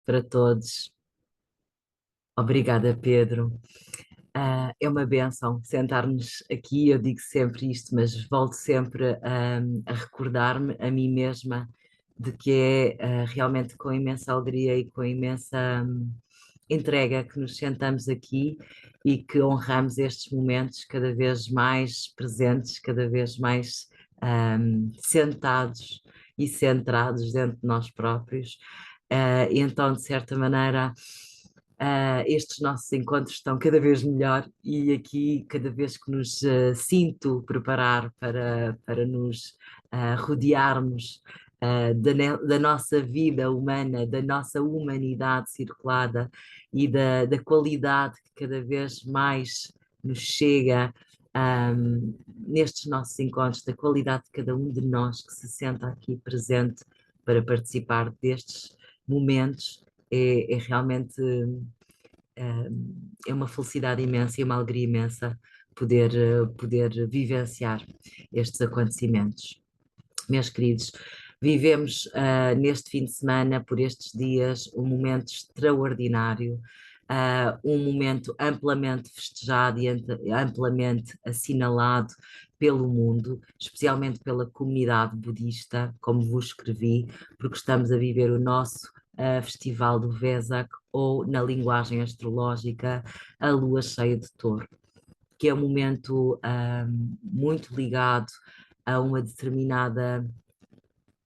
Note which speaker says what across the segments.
Speaker 1: para todos. Obrigada, Pedro. É uma bênção sentar-nos aqui. Eu digo sempre isto, mas volto sempre a recordar-me a mim mesma de que é realmente com imensa alegria e com imensa entrega que nos sentamos aqui e que honramos estes momentos cada vez mais presentes, cada vez mais sentados e centrados dentro de nós próprios. E então, de certa maneira, estes nossos encontros estão cada vez melhor e aqui, cada vez que nos sinto preparar para nos rodearmos da nossa vida humana, da nossa humanidade circulada e da qualidade que cada vez mais nos chega nestes nossos encontros, da qualidade de cada um de nós que se senta aqui presente para participar destes momentos, é realmente é uma felicidade imensa e uma alegria imensa poder vivenciar estes acontecimentos. Meus queridos, vivemos neste fim de semana, por estes dias, um momento extraordinário, um momento amplamente festejado e amplamente assinalado pelo mundo, especialmente pela comunidade budista, como vos escrevi, porque estamos a viver o nosso Festival do Vesak, ou na linguagem astrológica, a lua cheia de Touro, que é um momento muito ligado a uma determinada,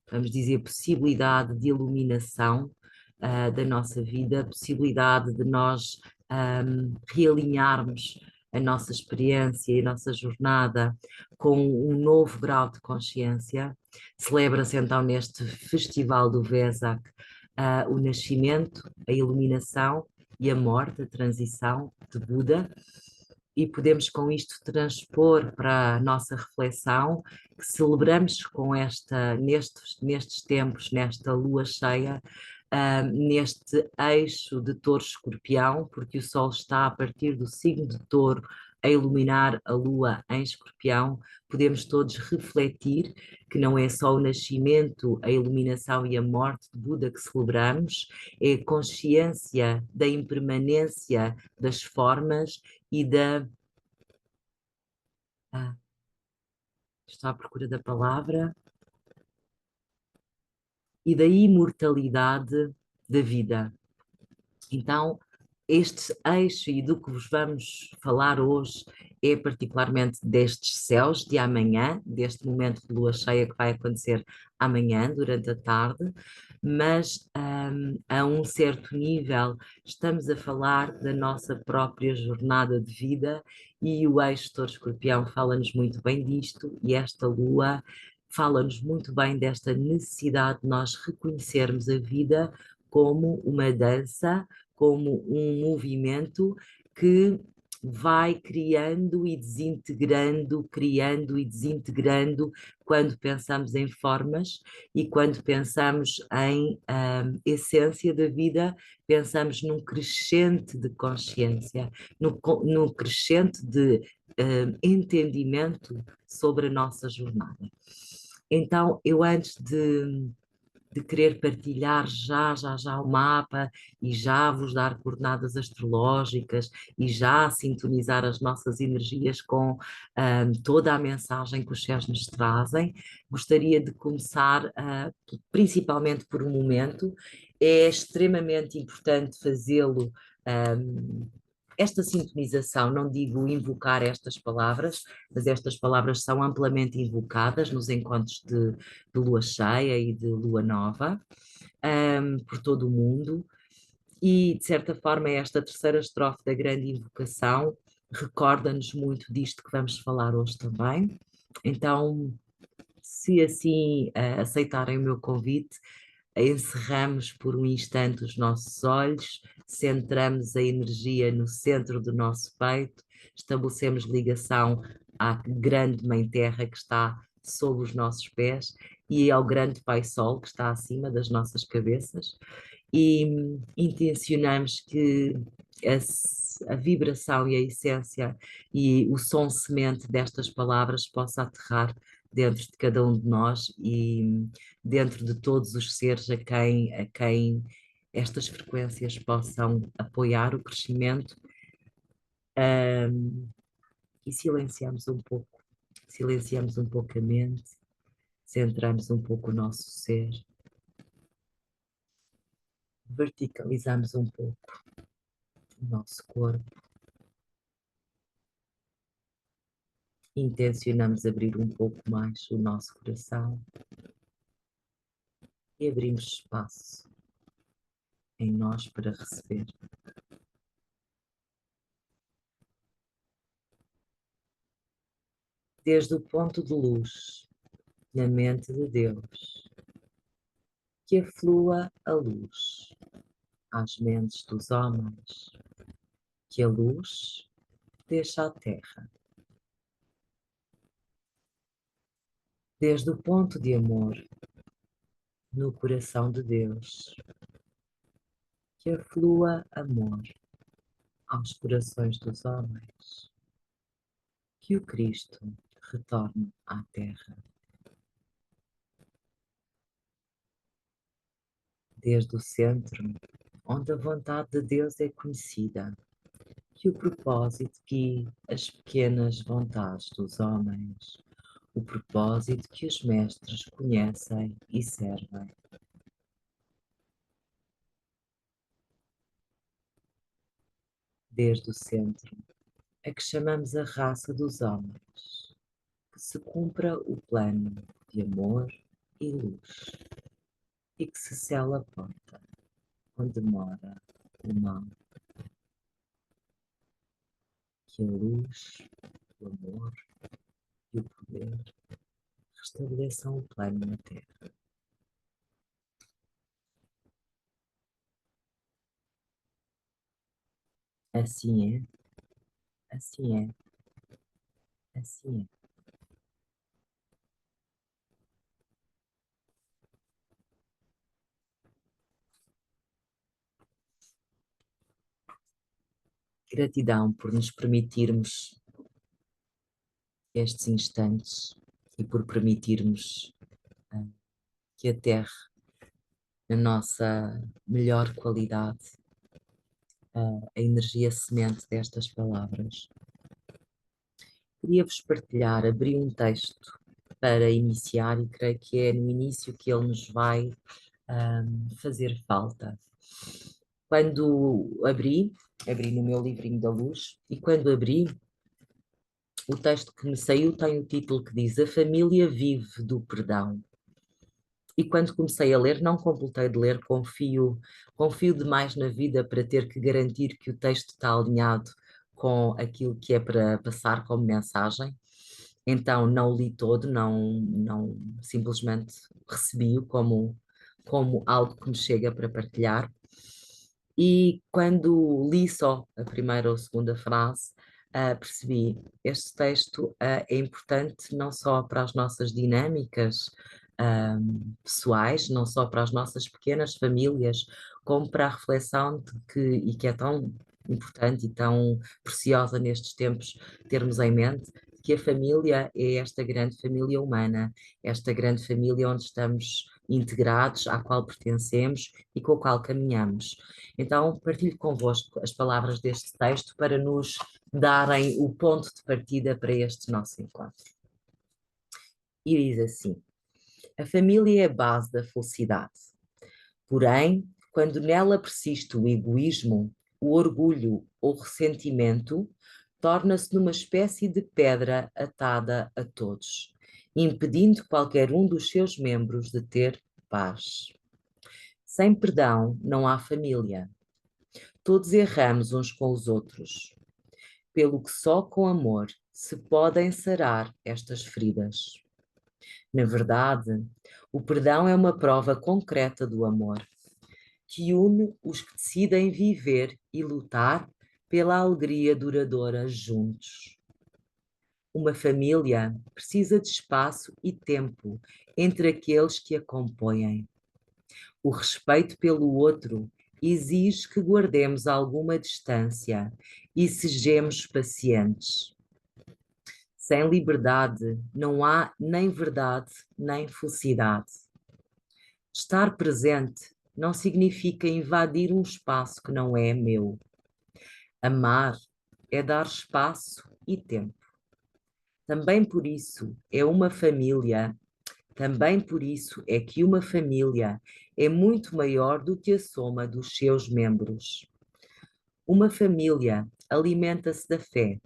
Speaker 1: vamos dizer, possibilidade de iluminação da nossa vida, possibilidade de nós realinharmos a nossa experiência e a nossa jornada com um novo grau de consciência. Celebra-se então neste Festival do Vesak o nascimento, a iluminação e a morte, a transição de Buda, e podemos com isto transpor para a nossa reflexão que celebramos com nestes tempos, nesta lua cheia, neste eixo de Touro-Escorpião, porque o Sol está a partir do signo de Touro a iluminar a lua em Escorpião, podemos todos refletir que não é só o nascimento, a iluminação e a morte de Buda que celebramos, é a consciência da impermanência das formas e ah, estou à procura da palavra, e da imortalidade da vida. Então, este eixo e do que vos vamos falar hoje é particularmente destes céus de amanhã, deste momento de lua cheia que vai acontecer amanhã, durante a tarde, mas a um certo nível estamos a falar da nossa própria jornada de vida, e o eixo Touro-Escorpião fala-nos muito bem disto, e esta lua fala-nos muito bem desta necessidade de nós reconhecermos a vida como uma dança, como um movimento que vai criando e desintegrando quando pensamos em formas, e quando pensamos em essência da vida, pensamos num crescente de consciência, no crescente de entendimento sobre a nossa jornada. Então, eu antes de querer partilhar já o mapa e já vos dar coordenadas astrológicas e já sintonizar as nossas energias com toda a mensagem que os céus nos trazem, gostaria de começar principalmente por um momento. É extremamente importante fazê-lo, esta sintonização, não digo invocar estas palavras, mas estas palavras são amplamente invocadas nos encontros de lua cheia e de lua nova, por todo o mundo, e de certa forma esta terceira estrofe da grande invocação recorda-nos muito disto que vamos falar hoje também. Então, se assim aceitarem o meu convite, encerramos por um instante os nossos olhos, centramos a energia no centro do nosso peito, estabelecemos ligação à grande Mãe Terra que está sob os nossos pés e ao grande Pai Sol que está acima das nossas cabeças, e intencionamos que a vibração e a essência e o som semente destas palavras possa aterrar dentro de cada um de nós e dentro de todos os seres a quem estas frequências possam apoiar o crescimento, e silenciamos um pouco a mente, centramos um pouco o nosso ser, verticalizamos um pouco o nosso corpo, intencionamos abrir um pouco mais o nosso coração e abrimos espaço em nós para receber. Desde o ponto de luz na mente de Deus, que aflua a luz às mentes dos homens, que a luz deixa a terra. Desde o ponto de amor no coração de Deus, que aflua amor aos corações dos homens, que o Cristo retorne à terra. Desde o centro, onde a vontade de Deus é conhecida, que o propósito guie as pequenas vontades dos homens, o propósito que os mestres conhecem e servem. Desde o centro, a que chamamos a raça dos homens, que se cumpra o plano de amor e luz, e que se cele a porta onde mora o mal. Que a luz, o amor e o poder restabeleçam o plano na Terra. Assim é, assim é, assim é. Gratidão por nos permitirmos estes instantes e por permitirmos que a Terra, na nossa melhor qualidade, a energia semente destas palavras. Queria-vos partilhar, abri um texto para iniciar e creio que é no início que ele nos vai fazer falta. Quando abri no meu livrinho da luz, e quando abri, o texto que me saiu tem o título que diz: A família vive do perdão. E quando comecei a ler, não completei de ler, confio demais na vida para ter que garantir que o texto está alinhado com aquilo que é para passar como mensagem. Então não o li todo, não simplesmente recebi-o como algo que me chega para partilhar. E quando li só a primeira ou segunda frase, percebi este texto é importante não só para as nossas dinâmicas pessoais, não só para as nossas pequenas famílias, como para a reflexão e que é tão importante e tão preciosa nestes tempos termos em mente que a família é esta grande família humana, esta grande família onde estamos integrados, à qual pertencemos e com a qual caminhamos. Então, partilho convosco as palavras deste texto para nos darem o ponto de partida para este nosso encontro. E diz assim: a família é a base da felicidade. Porém, quando nela persiste o egoísmo, o orgulho ou o ressentimento, torna-se numa espécie de pedra atada a todos, impedindo qualquer um dos seus membros de ter paz. Sem perdão não há família. Todos erramos uns com os outros, pelo que só com amor se podem sarar estas feridas. Na verdade, o perdão é uma prova concreta do amor, que une os que decidem viver e lutar pela alegria duradoura juntos. Uma família precisa de espaço e tempo entre aqueles que a compõem. O respeito pelo outro exige que guardemos alguma distância e sejamos pacientes. Sem liberdade não há nem verdade nem felicidade. Estar presente não significa invadir um espaço que não é meu. Amar é dar espaço e tempo. Também por isso é uma família, também por isso é que uma família é muito maior do que a soma dos seus membros. Uma família alimenta-se da fé,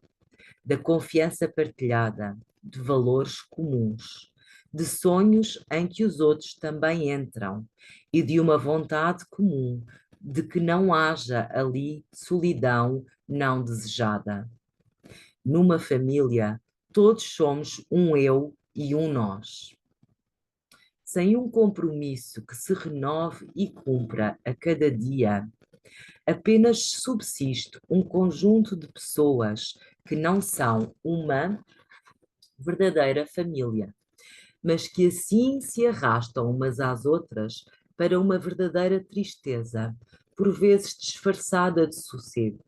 Speaker 1: da confiança partilhada, de valores comuns, de sonhos em que os outros também entram e de uma vontade comum de que não haja ali solidão não desejada. Numa família, todos somos um eu e um nós. Sem um compromisso que se renove e cumpra a cada dia, apenas subsiste um conjunto de pessoas que não são uma verdadeira família, mas que assim se arrastam umas às outras para uma verdadeira tristeza, por vezes disfarçada de sossego,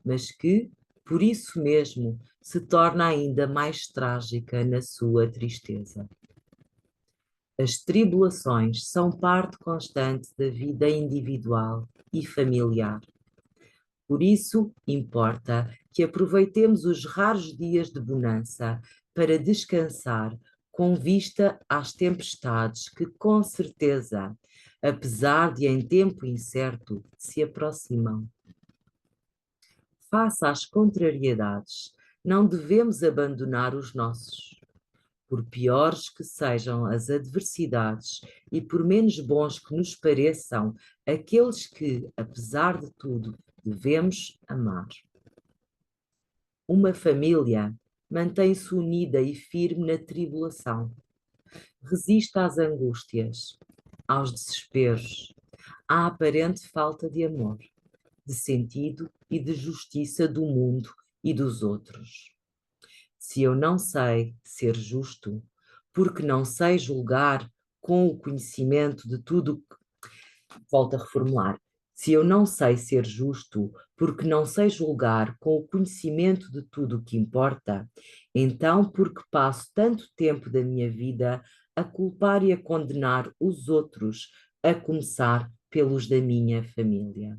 Speaker 1: mas que, por isso mesmo, se torna ainda mais trágica na sua tristeza. As tribulações são parte constante da vida individual e familiar. Por isso, importa que aproveitemos os raros dias de bonança para descansar com vista às tempestades que, com certeza, apesar de em tempo incerto, se aproximam. Face às contrariedades, não devemos abandonar os nossos. Por piores que sejam as adversidades e por menos bons que nos pareçam aqueles que, apesar de tudo, devemos amar. Uma família mantém-se unida e firme na tribulação. Resiste às angústias, aos desesperos, à aparente falta de amor, de sentido e de justiça do mundo e dos outros. Se eu não sei ser justo, porque não sei julgar com o conhecimento de tudo, volto a reformular. Se eu não sei ser justo, porque não sei julgar com o conhecimento de tudo o que importa, então porque passo tanto tempo da minha vida a culpar e a condenar os outros, a começar pelos da minha família.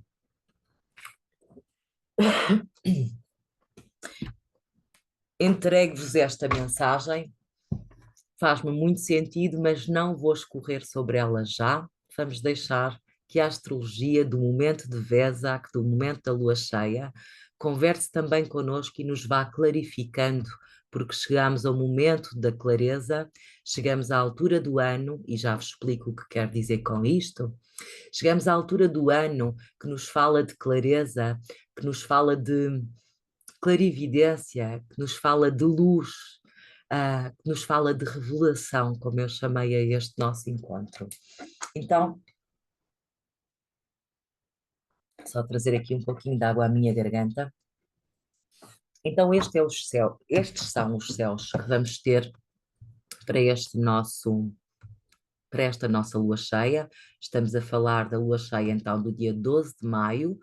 Speaker 1: Entrego-vos esta mensagem, faz-me muito sentido, mas não vou escorrer sobre ela já. Vamos deixar que a astrologia do momento de Vesak, do momento da lua cheia, converse também connosco e nos vá clarificando, porque chegamos ao momento da clareza, chegamos à altura do ano, e já vos explico o que quero dizer com isto. Chegamos à altura do ano que nos fala de clareza, que nos fala de clarividência, que nos fala de luz, que nos fala de revelação, como eu chamei a este nosso encontro. Então, só trazer aqui um pouquinho de água à minha garganta. Então, estes são os céus que vamos ter para para esta nossa lua cheia. Estamos a falar da lua cheia, então, do dia 12 de maio,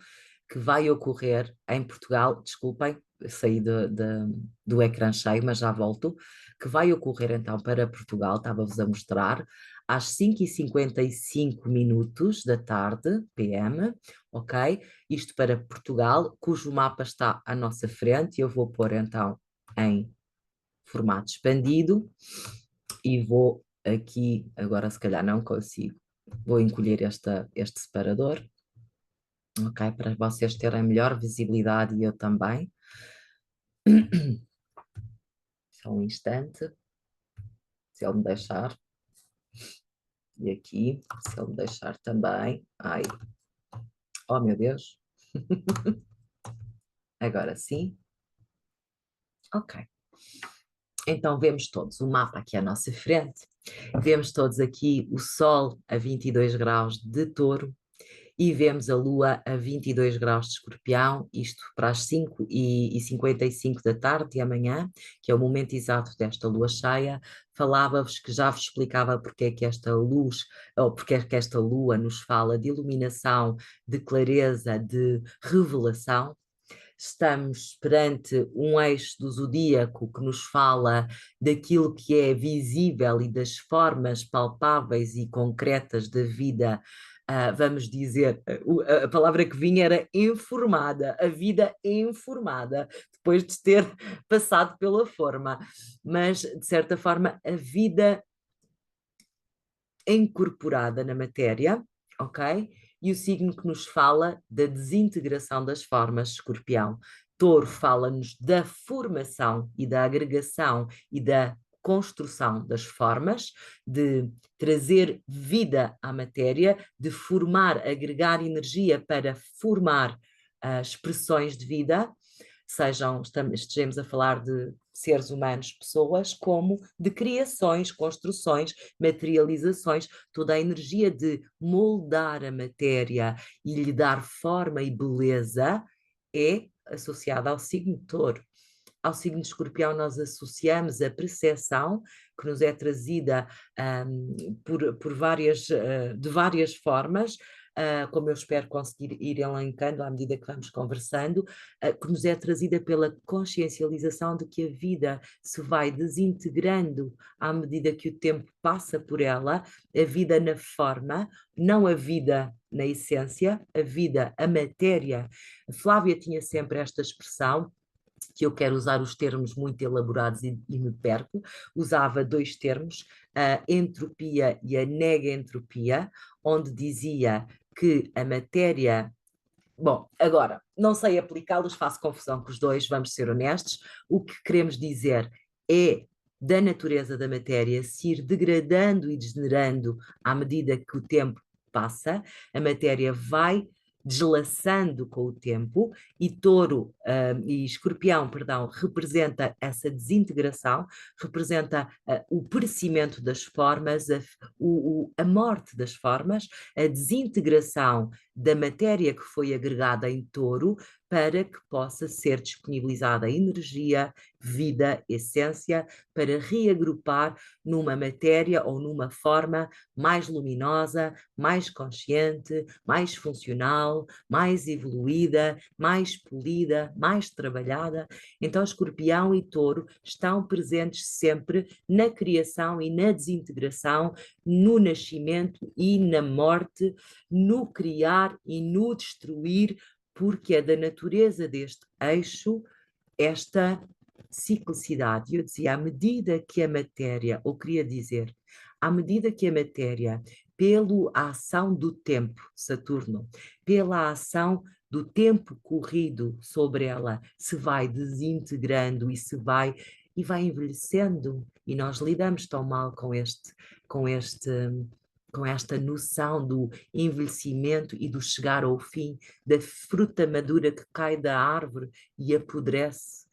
Speaker 1: que vai ocorrer em Portugal, desculpem, saí do ecrã cheio, mas já volto, que vai ocorrer então para Portugal, estava-vos a mostrar, às 5h55 da tarde, PM, ok? Isto para Portugal, cujo mapa está à nossa frente, e eu vou pôr então em formato expandido, e vou aqui, agora se calhar não consigo, vou encolher este separador, ok? Para vocês terem melhor visibilidade e eu também. Só um instante, se ele me deixar. E aqui, se ele me deixar também. Ai, oh meu Deus. Agora sim. Ok. Então vemos todos o mapa aqui à nossa frente. Vemos todos aqui o Sol a 22 graus de Touro. E vemos a Lua a 22 graus de Escorpião, isto para as 5h55 da tarde de amanhã, que é o momento exato desta lua cheia. Falava-vos que já vos explicava porque é que esta luz, ou porque é que esta lua nos fala de iluminação, de clareza, de revelação. Estamos perante um eixo do zodíaco que nos fala daquilo que é visível e das formas palpáveis e concretas da vida vamos dizer, a palavra que vinha era informada, a vida informada, depois de ter passado pela forma, mas de certa forma a vida incorporada na matéria, ok? E o signo que nos fala da desintegração das formas, Escorpião. Touro fala-nos da formação e da agregação e da construção das formas, de trazer vida à matéria, de formar, agregar energia para formar expressões de vida, estejamos a falar de seres humanos, pessoas, como de criações, construções, materializações, toda a energia de moldar a matéria e lhe dar forma e beleza é associada ao signo de Touro. Ao signo de Escorpião nós associamos a percepção que nos é trazida de várias formas, como eu espero conseguir ir elencando à medida que vamos conversando, que nos é trazida pela consciencialização de que a vida se vai desintegrando à medida que o tempo passa por ela, a vida na forma, não a vida na essência, a vida, a matéria. A Flávia tinha sempre esta expressão, que eu quero usar os termos muito elaborados e me perco, usava dois termos, a entropia e a negaentropia, onde dizia que a matéria. Bom, agora, não sei aplicá-los, faço confusão com os dois, vamos ser honestos. O que queremos dizer é da natureza da matéria se ir degradando e degenerando à medida que o tempo passa, a matéria vai deslaçando com o tempo e Touro e Escorpião, perdão, representa essa desintegração, representa o perecimento das formas, a morte das formas, a desintegração da matéria que foi agregada em Touro para que possa ser disponibilizada energia, vida, essência, para reagrupar numa matéria ou numa forma mais luminosa, mais consciente, mais funcional, mais evoluída, mais polida, mais trabalhada. Então, Escorpião e Touro estão presentes sempre na criação e na desintegração, no nascimento e na morte, no criar e no destruir, porque é da natureza deste eixo esta ciclicidade. Eu dizia, à medida que a matéria, ou queria dizer, à medida que a matéria, pela ação do tempo, Saturno, pela ação do tempo corrido sobre ela, se vai desintegrando e vai envelhecendo, e nós lidamos tão mal com esta noção do envelhecimento e do chegar ao fim, da fruta madura que cai da árvore e apodrece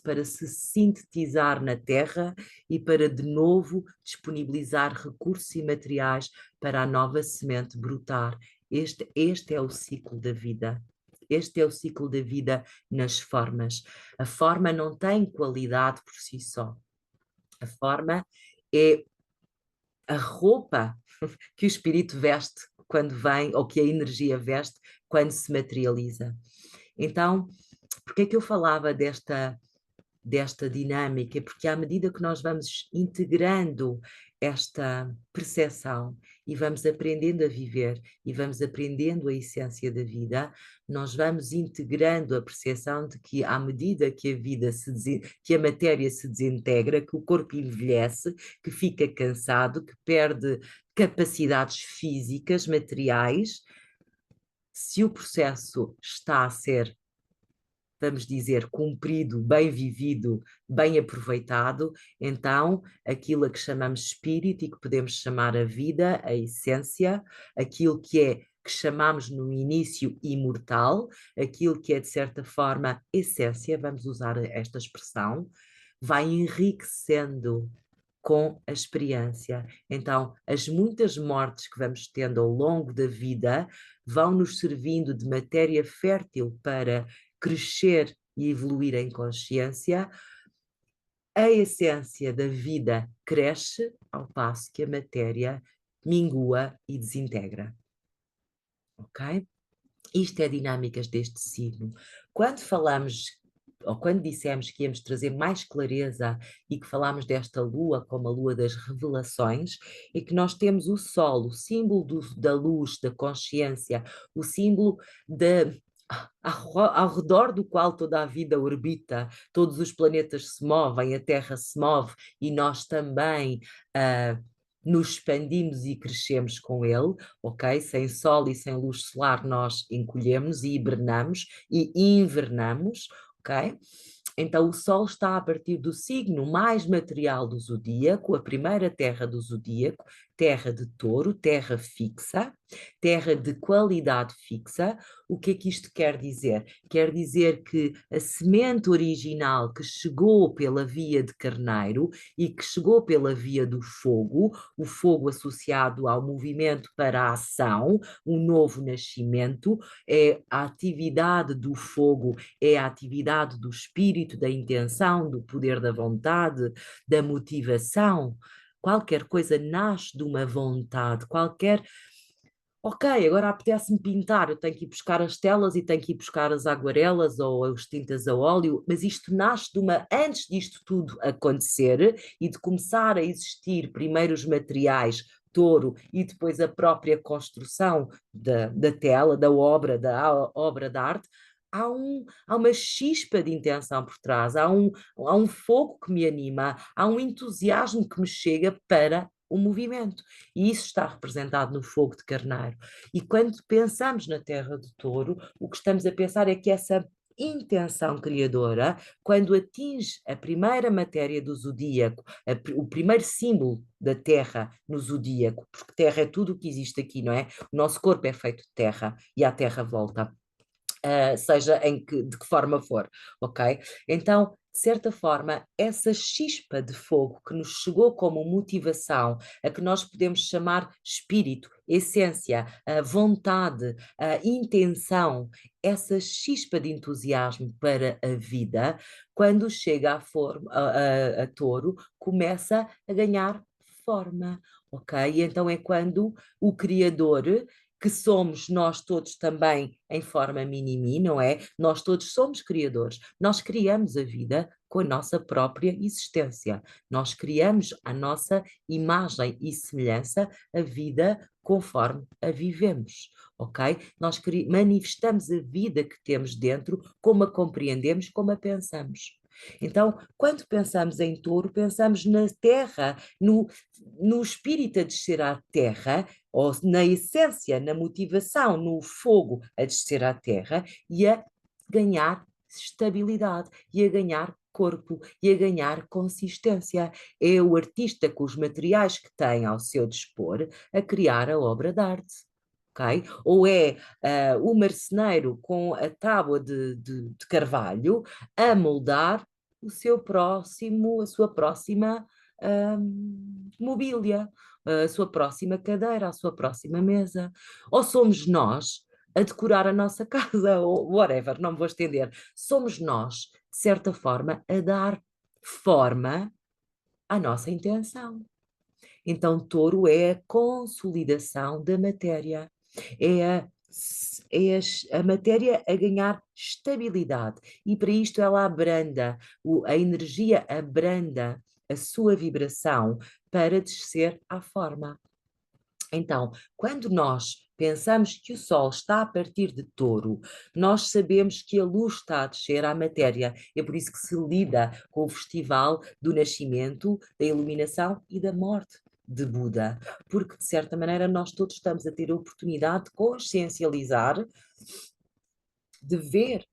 Speaker 1: para se sintetizar na terra e para de novo disponibilizar recursos e materiais para a nova semente brotar. Este é o ciclo da vida. Este é o ciclo da vida nas formas. A forma não tem qualidade por si só. A forma é a roupa que o espírito veste quando vem, ou que a energia veste quando se materializa. Então, porque é que eu falava desta dinâmica? Porque à medida que nós vamos integrando esta percepção e vamos aprendendo a viver e vamos aprendendo a essência da vida, nós vamos integrando a percepção de que à medida que que a matéria se desintegra, que o corpo envelhece, que fica cansado, que perde capacidades físicas, materiais, se o processo está a ser, vamos dizer, cumprido, bem vivido, bem aproveitado, então aquilo a que chamamos espírito e que podemos chamar a vida, a essência, aquilo que chamamos no início imortal, aquilo que é de certa forma essência, vamos usar esta expressão, vai enriquecendo com a experiência. Então, as muitas mortes que vamos tendo ao longo da vida vão nos servindo de matéria fértil para crescer e evoluir em consciência. A essência da vida cresce ao passo que a matéria mingua e desintegra. Ok? Isto é dinâmicas deste signo. Quando falamos ou quando dissemos que íamos trazer mais clareza e que falámos desta lua como a lua das revelações, é que nós temos o Sol, o símbolo da luz, da consciência, o símbolo da, ao redor do qual toda a vida orbita, todos os planetas se movem, a Terra se move e nós também nos expandimos e crescemos com ele, ok? Sem sol e sem luz solar nós encolhemos e hibernamos e invernamos, ok? Então, o Sol está a partir do signo mais material do zodíaco, a primeira terra do zodíaco, terra de touro, terra fixa, terra de qualidade fixa. O que é que isto quer dizer? Quer dizer que a semente original que chegou pela via de carneiro e que chegou pela via do fogo, o fogo associado ao movimento para a ação, um novo nascimento, é a atividade do fogo, é a atividade do espírito, da intenção, do poder da vontade, da motivação. Qualquer coisa nasce de uma vontade, qualquer. Ok, agora apetece-me pintar, eu tenho que ir buscar as telas e tenho que ir buscar as aguarelas ou as tintas a óleo, mas isto nasce de uma. Antes disto tudo acontecer e de começar a existir primeiro os materiais, touro, e depois a própria construção da tela, da obra de arte, há uma chispa de intenção por trás, há um fogo que me anima, há um entusiasmo que me chega para o movimento. E isso está representado no fogo de carneiro. E quando pensamos na terra de touro, o que estamos a pensar é que essa intenção criadora, quando atinge a primeira matéria do zodíaco, o primeiro símbolo da terra no zodíaco, porque terra é tudo o que existe aqui, não é? O nosso corpo é feito de terra e a terra volta. Seja de que forma for, ok? Então, de certa forma, essa chispa de fogo que nos chegou como motivação, a que nós podemos chamar espírito, essência, vontade, intenção, essa chispa de entusiasmo para a vida, quando chega a touro, começa a ganhar forma, ok? E então é quando o Criador, que somos nós todos também em forma mini-mi, não é? Nós todos somos criadores. Nós criamos a vida com a nossa própria existência. Nós criamos a nossa imagem e semelhança, a vida conforme a vivemos, ok? Nós manifestamos a vida que temos dentro, como a compreendemos, como a pensamos. Então, quando pensamos em touro, pensamos na terra, no espírito a descer à terra, ou na essência, na motivação, no fogo a descer à terra e a ganhar estabilidade e a ganhar corpo e a ganhar consistência. É o artista com os materiais que tem ao seu dispor a criar a obra de arte. Okay? Ou é o marceneiro com a tábua de carvalho a moldar a sua próxima mobília, a sua próxima cadeira, a sua próxima mesa. Ou somos nós a decorar a nossa casa, ou whatever, não me vou estender. Somos nós, de certa forma, a dar forma à nossa intenção. Então, touro é a consolidação da matéria, é a matéria a ganhar estabilidade e para isto ela abranda, a energia abranda a sua vibração para descer à forma. Então, quando nós pensamos que o Sol está a partir de touro, nós sabemos que a luz está a descer à matéria. É por isso que se lida com o festival do nascimento, da iluminação e da morte de Buda, porque de certa maneira nós todos estamos a ter a oportunidade de consciencializar, de ver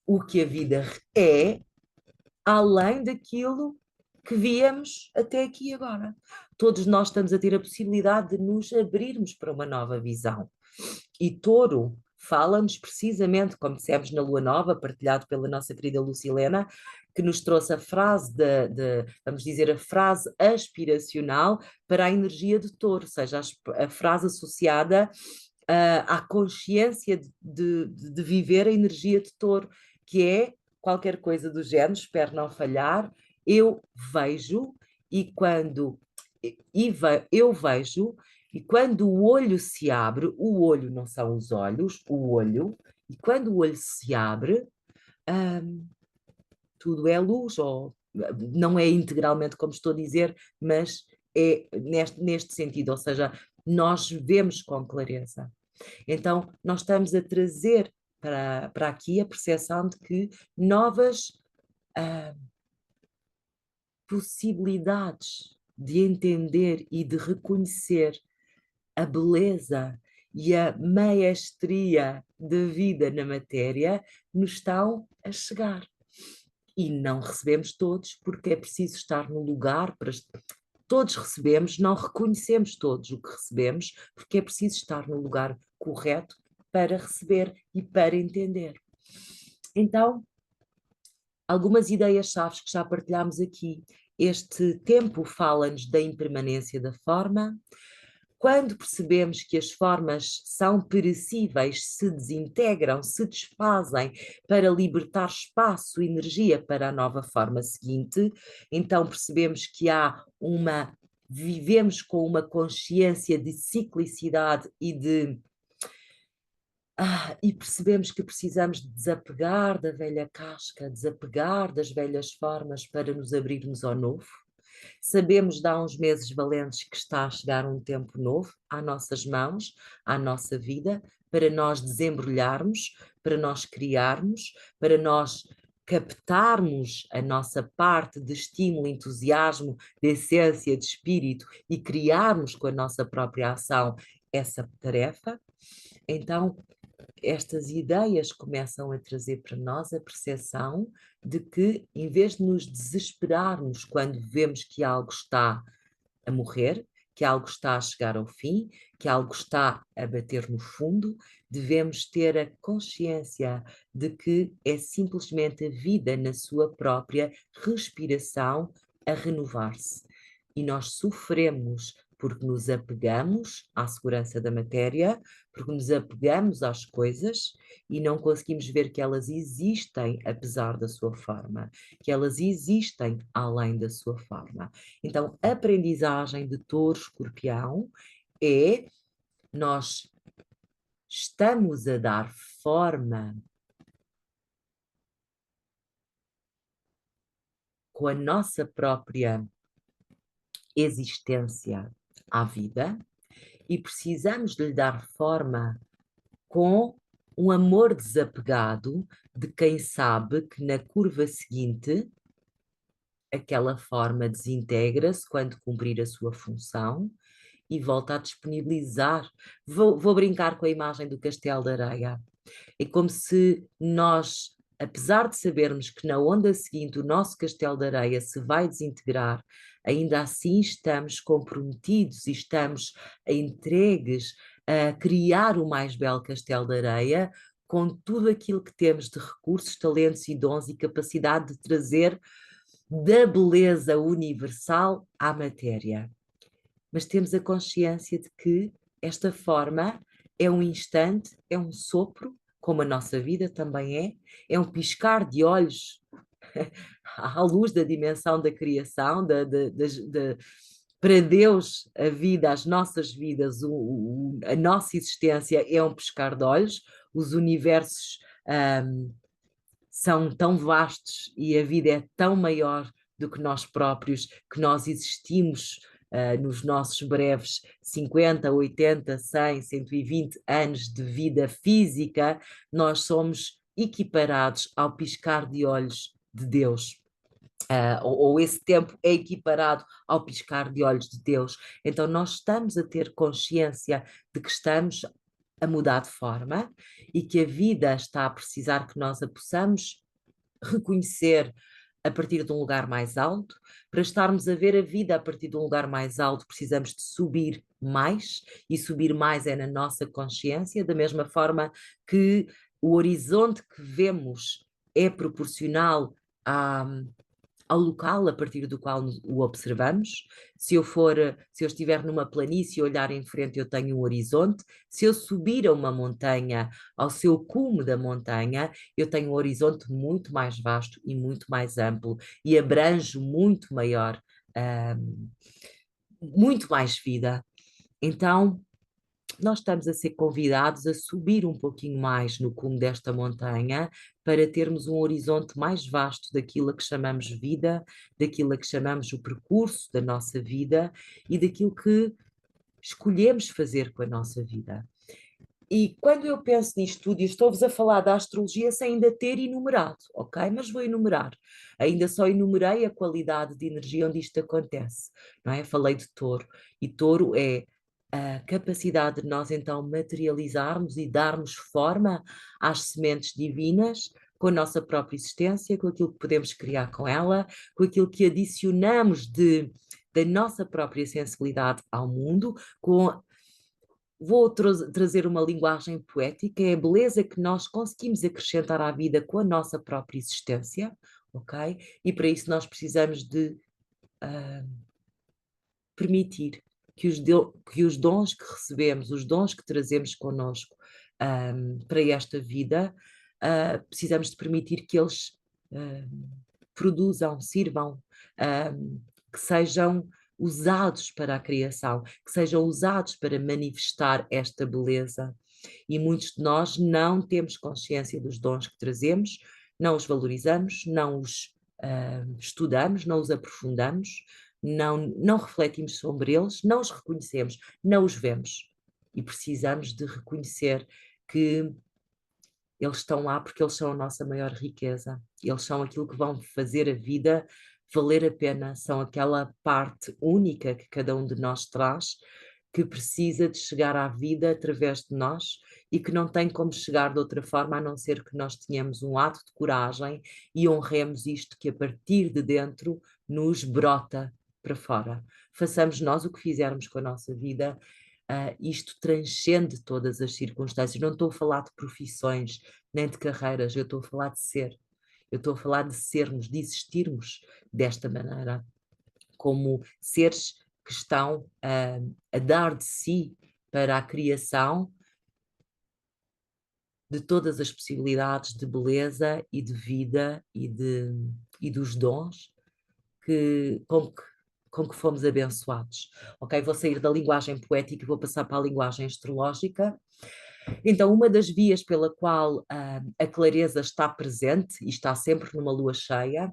Speaker 1: o que a vida é, além daquilo que víamos até aqui agora. Todos nós estamos a ter a possibilidade de nos abrirmos para uma nova visão. E Touro fala-nos precisamente, como dissemos na Lua Nova, partilhado pela nossa querida Lucilena, que nos trouxe a frase vamos dizer, a frase aspiracional para a energia de Touro, ou seja, a frase associada à consciência de viver a energia de Touro, que é qualquer coisa do género, espero não falhar, eu vejo e quando eu vejo e quando o olho se abre, o olho não são os olhos, o olho, e quando o olho se abre, tudo é luz, ou não é integralmente como estou a dizer, mas é neste sentido, ou seja, nós vemos com clareza. Então, nós estamos a trazer para aqui a percepção de que novas possibilidades de entender e de reconhecer a beleza e a maestria da vida na matéria nos estão a chegar. E não recebemos todos, porque é preciso estar no lugar para. Todos recebemos, não reconhecemos todos o que recebemos, porque é preciso estar no lugar correto para receber e para entender. Então, algumas ideias-chave que já partilhámos aqui. Este tempo fala-nos da impermanência da forma. Quando percebemos que as formas são perecíveis, se desintegram, se desfazem para libertar espaço, energia para a nova forma seguinte, então percebemos que vivemos com uma consciência de ciclicidade e percebemos que precisamos de desapegar da velha casca, desapegar das velhas formas para nos abrirmos ao novo. Sabemos de há uns meses valentes que está a chegar um tempo novo às nossas mãos, à nossa vida, para nós desembrulharmos, para nós criarmos, para nós captarmos a nossa parte de estímulo, entusiasmo, de essência, de espírito e criarmos com a nossa própria ação essa tarefa. Então, estas ideias começam a trazer para nós a percepção de que, em vez de nos desesperarmos quando vemos que algo está a morrer, que algo está a chegar ao fim, que algo está a bater no fundo, devemos ter a consciência de que é simplesmente a vida na sua própria respiração a renovar-se. E nós sofremos porque nos apegamos à segurança da matéria, porque nos apegamos às coisas e não conseguimos ver que elas existem apesar da sua forma, que elas existem além da sua forma. Então, a aprendizagem de Touro Escorpião é nós estamos a dar forma com a nossa própria existência à vida e precisamos de lhe dar forma com um amor desapegado de quem sabe que na curva seguinte aquela forma desintegra-se quando cumprir a sua função e volta a disponibilizar. Vou brincar com a imagem do castelo de areia. É como se nós, apesar de sabermos que na onda seguinte o nosso castelo de areia se vai desintegrar, ainda assim estamos comprometidos e estamos entregues a criar o mais belo castelo de areia com tudo aquilo que temos de recursos, talentos e dons e capacidade de trazer da beleza universal à matéria. Mas temos a consciência de que esta forma é um instante, é um sopro, como a nossa vida também é um piscar de olhos à luz da dimensão da criação, para Deus a vida, as nossas vidas, a nossa existência é um piscar de olhos, os universos são tão vastos e a vida é tão maior do que nós próprios, que nós existimos nos nossos breves 50, 80, 100, 120 anos de vida física, nós somos equiparados ao piscar de olhos de Deus. Ou esse tempo é equiparado ao piscar de olhos de Deus. Então, nós estamos a ter consciência de que estamos a mudar de forma e que a vida está a precisar que nós a possamos reconhecer a partir de um lugar mais alto. Para estarmos a ver a vida a partir de um lugar mais alto, precisamos de subir mais, e subir mais é na nossa consciência, da mesma forma que o horizonte que vemos é proporcional ao local a partir do qual o observamos. Se eu estiver numa planície e olhar em frente, eu tenho um horizonte. Se eu subir a uma montanha, ao seu cume da montanha, eu tenho um horizonte muito mais vasto e muito mais amplo e abranjo muito maior, muito mais vida. Então, nós estamos a ser convidados a subir um pouquinho mais no cume desta montanha para termos um horizonte mais vasto daquilo a que chamamos vida, daquilo a que chamamos o percurso da nossa vida e daquilo que escolhemos fazer com a nossa vida. E quando eu penso nisto tudo, e estou-vos a falar da astrologia sem ainda ter enumerado, ok? Mas vou enumerar. Ainda só enumerei a qualidade de energia onde isto acontece, não é? Falei de touro, e touro é a capacidade de nós então materializarmos e darmos forma às sementes divinas com a nossa própria existência, com aquilo que podemos criar com ela, com aquilo que adicionamos da nossa própria sensibilidade ao mundo, com vou trazer uma linguagem poética, é a beleza que nós conseguimos acrescentar à vida com a nossa própria existência, ok? E para isso nós precisamos de permitir que os dons que recebemos, os dons que trazemos connosco para esta vida, precisamos de permitir que eles produzam, sirvam, que sejam usados para a criação, que sejam usados para manifestar esta beleza. E muitos de nós não temos consciência dos dons que trazemos, não os valorizamos, não os estudamos, não os aprofundamos, não refletimos sobre eles, não os reconhecemos, não os vemos. E precisamos de reconhecer que eles estão lá porque eles são a nossa maior riqueza. Eles são aquilo que vão fazer a vida valer a pena, são aquela parte única que cada um de nós traz, que precisa de chegar à vida através de nós e que não tem como chegar de outra forma a não ser que nós tenhamos um ato de coragem e honremos isto que a partir de dentro nos brota para fora. Façamos nós o que fizermos com a nossa vida. Isto transcende todas as circunstâncias. Não estou a falar de profissões, nem de carreiras, eu estou a falar de ser. Eu estou a falar de sermos, de existirmos desta maneira, como seres que estão a dar de si para a criação de todas as possibilidades de beleza e de vida e dos dons com que fomos abençoados. Ok, vou sair da linguagem poética e vou passar para a linguagem astrológica. Então, uma das vias pela qual a clareza está presente e está sempre numa lua cheia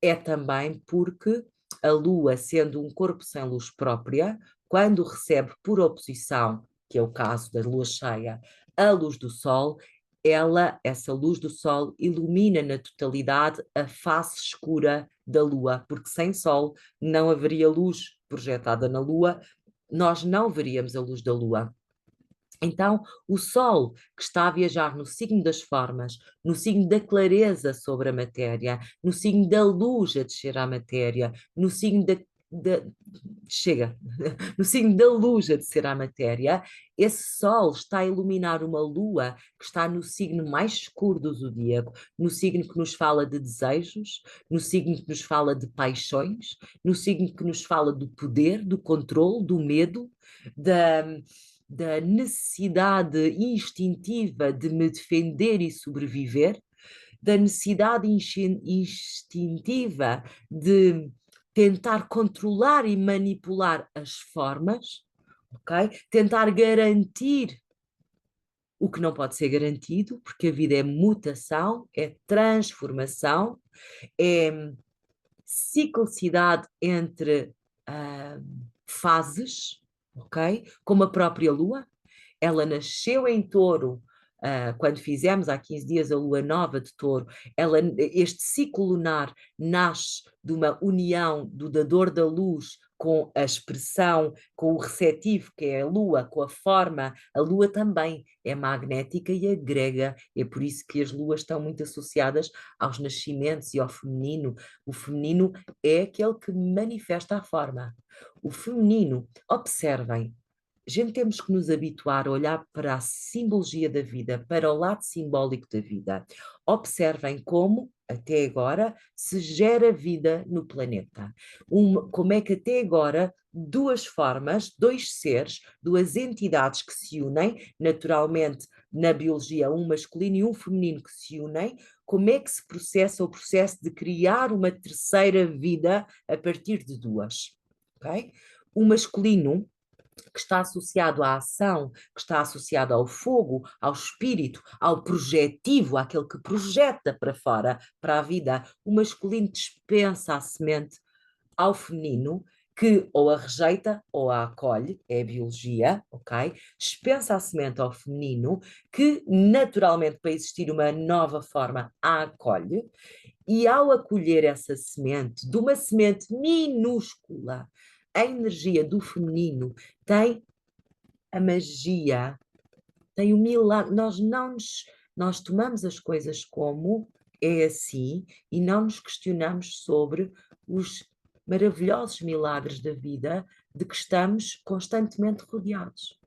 Speaker 1: é também porque a lua, sendo um corpo sem luz própria, quando recebe por oposição, que é o caso da lua cheia, a luz do sol, essa luz do sol, ilumina na totalidade a face escura da lua, porque sem sol não haveria luz projetada na lua, nós não veríamos a luz da lua. Então, o Sol, que está a viajar no signo das formas, no signo da clareza sobre a matéria, no signo da luz a descer à matéria, no signo chega, no signo da luz a descer à matéria, esse Sol está a iluminar uma lua que está no signo mais escuro do zodíaco, no signo que nos fala de desejos, no signo que nos fala de paixões, no signo que nos fala do poder, do controle, do medo, da necessidade instintiva de me defender e sobreviver, da necessidade instintiva de tentar controlar e manipular as formas, ok? Tentar garantir o que não pode ser garantido, porque a vida é mutação, é transformação, é ciclicidade entre fases, ok? Como a própria Lua. Ela nasceu em Touro, quando fizemos há 15 dias a lua nova de Touro, este ciclo lunar nasce de uma união do dador da luz com a expressão, com o receptivo, que é a lua, com a forma. A lua também é magnética e agrega, é por isso que as luas estão muito associadas aos nascimentos e ao feminino. O feminino é aquele que manifesta a forma. O feminino, observem, a gente temos que nos habituar a olhar para a simbologia da vida, para o lado simbólico da vida. Observem como, até agora, se gera vida no planeta. Como é que até agora duas formas, dois seres, duas entidades que se unem, naturalmente na biologia um masculino e um feminino que se unem, como é que se processa o processo de criar uma terceira vida a partir de duas? Okay? O masculino que está associado à ação, que está associado ao fogo, ao espírito, ao projetivo, àquele que projeta para fora, para a vida. O masculino dispensa a semente ao feminino, que ou a rejeita ou a acolhe, é a biologia, ok? Dispensa a semente ao feminino, que naturalmente, para existir uma nova forma, a acolhe, e ao acolher essa semente, de uma semente minúscula, a energia do feminino tem a magia, tem o milagre. Nós tomamos as coisas como é assim e não nos questionamos sobre os maravilhosos milagres da vida de que estamos constantemente rodeados.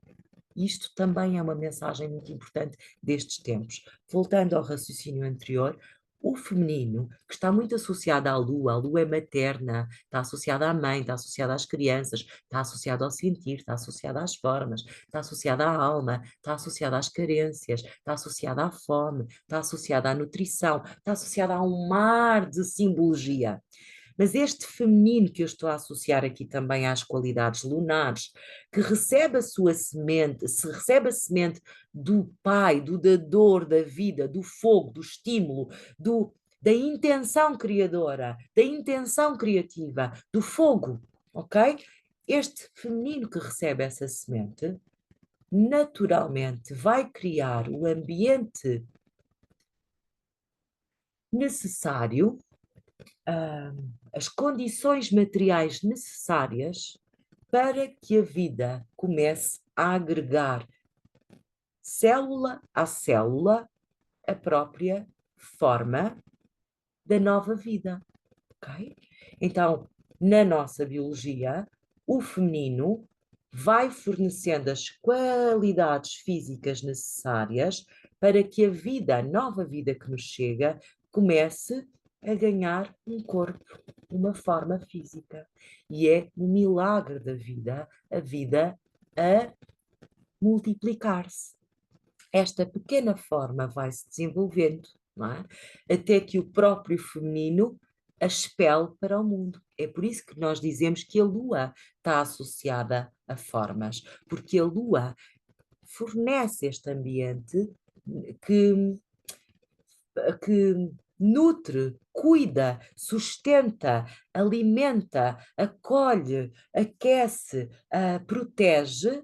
Speaker 1: Isto também é uma mensagem muito importante destes tempos. Voltando ao raciocínio anterior, o feminino, que está muito associado à lua, a lua é materna, está associada à mãe, está associada às crianças, está associado ao sentir, está associada às formas, está associada à alma, está associada às carências, está associada à fome, está associada à nutrição, está associada a um mar de simbologia. Mas este feminino que eu estou a associar aqui também às qualidades lunares, que recebe a sua semente, se recebe a semente do pai, do dador da vida, do fogo, do estímulo, da intenção criadora, da intenção criativa, do fogo, ok? Este feminino que recebe essa semente, naturalmente vai criar o ambiente necessário, as condições materiais necessárias para que a vida comece a agregar célula a célula a própria forma da nova vida, ok? Então, na nossa biologia, o feminino vai fornecendo as qualidades físicas necessárias para que a vida, a nova vida que nos chega, comece a ganhar um corpo, uma forma física. E é o milagre da vida, a vida a multiplicar-se. Esta pequena forma vai se desenvolvendo, não é? Até que o próprio feminino a expele para o mundo. É por isso que nós dizemos que a lua está associada a formas, porque a lua fornece este ambiente que, que nutre, cuida, sustenta, alimenta, acolhe, aquece, protege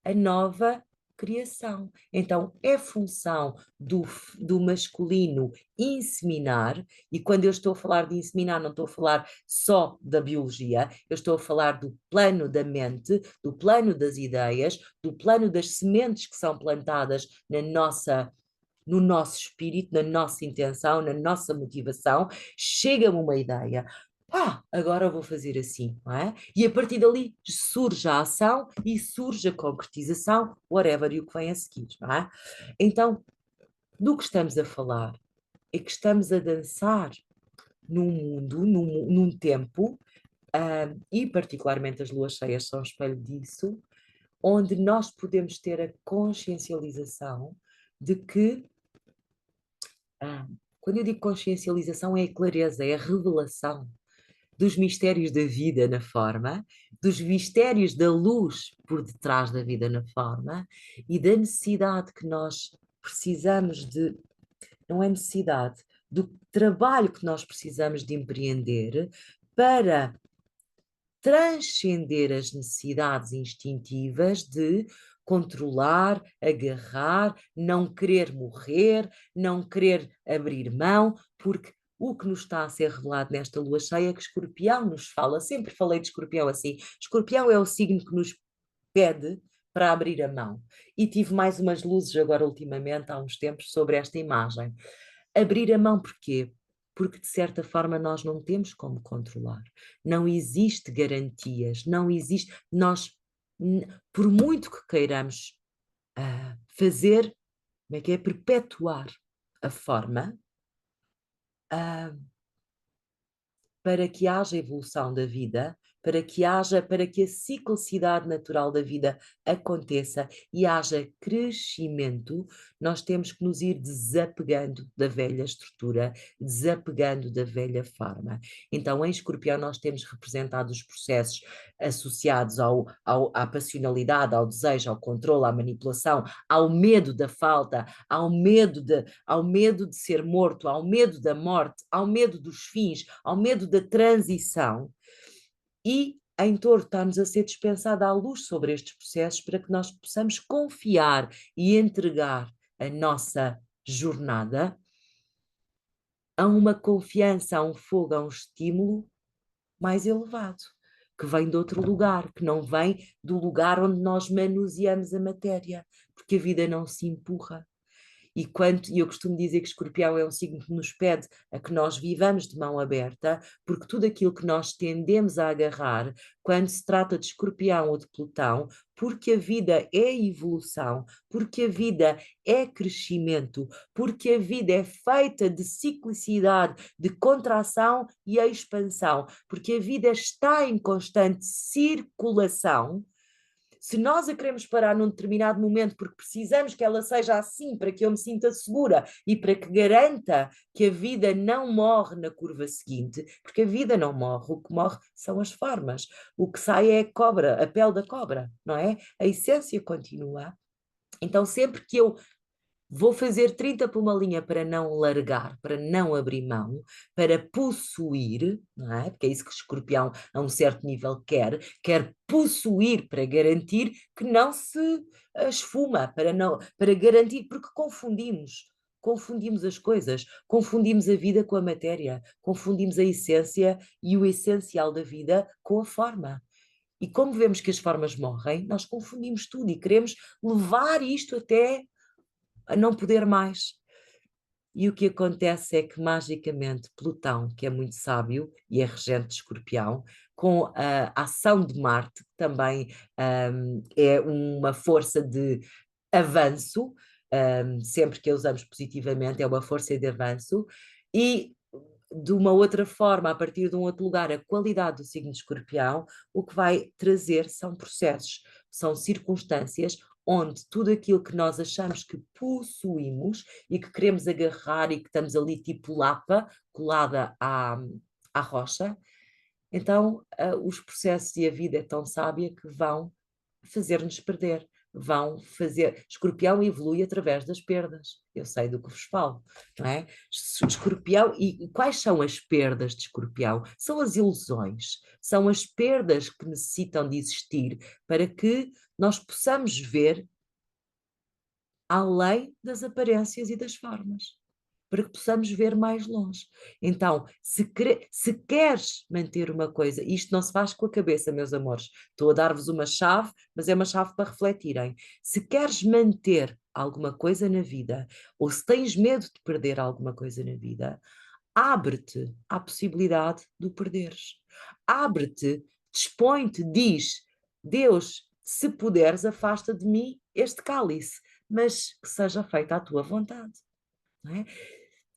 Speaker 1: a nova criação. Então, é função do masculino inseminar, e quando eu estou a falar de inseminar, não estou a falar só da biologia, eu estou a falar do plano da mente, do plano das ideias, do plano das sementes que são plantadas no nosso espírito, na nossa intenção, na nossa motivação, chega-me uma ideia. Agora vou fazer assim, não é? E a partir dali surge a ação e surge a concretização, whatever, e o que vem a seguir, não é? Então, do que estamos a falar é que estamos a dançar num mundo, num tempo, e particularmente as luas cheias são um espelho disso, onde nós podemos ter a consciencialização de que quando eu digo consciencialização, é a clareza, é a revelação dos mistérios da vida na forma, dos mistérios da luz por detrás da vida na forma e da necessidade que nós precisamos de, não é necessidade, do trabalho que nós precisamos de empreender para transcender as necessidades instintivas de controlar, agarrar, não querer morrer, não querer abrir mão, porque o que nos está a ser revelado nesta lua cheia é que Escorpião nos fala, sempre falei de Escorpião assim, Escorpião é o signo que nos pede para abrir a mão. E tive mais umas luzes agora ultimamente, há uns tempos, sobre esta imagem. Abrir a mão porquê? Porque de certa forma nós não temos como controlar. Não existe garantias, não existe. Nós, por muito que queiramos fazer, como é que é? Perpetuar a forma para que haja evolução da vida, para que haja, para que a ciclicidade natural da vida aconteça e haja crescimento, nós temos que nos ir desapegando da velha estrutura, desapegando da velha forma. Então, em Escorpião, nós temos representado os processos associados à passionalidade, ao desejo, ao controle, à manipulação, ao medo da falta, ao medo de ser morto, ao medo da morte, ao medo dos fins, ao medo da transição. E em Touro está-nos a ser dispensada a luz sobre estes processos para que nós possamos confiar e entregar a nossa jornada a uma confiança, a um fogo, a um estímulo mais elevado, que vem de outro lugar, que não vem do lugar onde nós manuseamos a matéria, porque a vida não se empurra. E eu costumo dizer que Escorpião é um signo que nos pede a que nós vivamos de mão aberta, porque tudo aquilo que nós tendemos a agarrar, quando se trata de Escorpião ou de Plutão, porque a vida é evolução, porque a vida é crescimento, porque a vida é feita de ciclicidade, de contração e expansão, porque a vida está em constante circulação. Se nós a queremos parar num determinado momento porque precisamos que ela seja assim para que eu me sinta segura e para que garanta que a vida não morre na curva seguinte, porque a vida não morre, o que morre são as formas. O que sai é a cobra, a pele da cobra, não é? A essência continua. Então, sempre que eu vou fazer 30 por uma linha para não largar, para não abrir mão, para possuir, não é? Porque é isso que o Escorpião, a um certo nível, quer possuir para garantir que não se esfuma, para garantir, porque confundimos as coisas, confundimos a vida com a matéria, confundimos a essência e o essencial da vida com a forma. E como vemos que as formas morrem, nós confundimos tudo e queremos levar isto até a não poder mais. E o que acontece é que, magicamente, Plutão, que é muito sábio e é regente de Escorpião, com a ação de Marte, que também é uma força de avanço, sempre que a usamos positivamente, é uma força de avanço, e de uma outra forma, a partir de um outro lugar, a qualidade do signo de Escorpião, o que vai trazer são processos, são circunstâncias onde tudo aquilo que nós achamos que possuímos e que queremos agarrar e que estamos ali tipo lapa, colada à rocha, então os processos e a vida é tão sábia que vão fazer-nos perder, vão fazer. Escorpião evolui através das perdas. Eu sei do que vos falo, não é? Escorpião, e quais são as perdas de Escorpião? São as ilusões, são as perdas que necessitam de existir para que nós possamos ver além das aparências e das formas, para que possamos ver mais longe. Então, se queres manter uma coisa, isto não se faz com a cabeça, meus amores, estou a dar-vos uma chave, mas é uma chave para refletirem. Se queres manter alguma coisa na vida, ou se tens medo de perder alguma coisa na vida, abre-te à possibilidade de o perderes. Abre-te, dispõe-te, diz: Deus, se puderes, afasta de mim este cálice, mas que seja feita a tua vontade. Não é?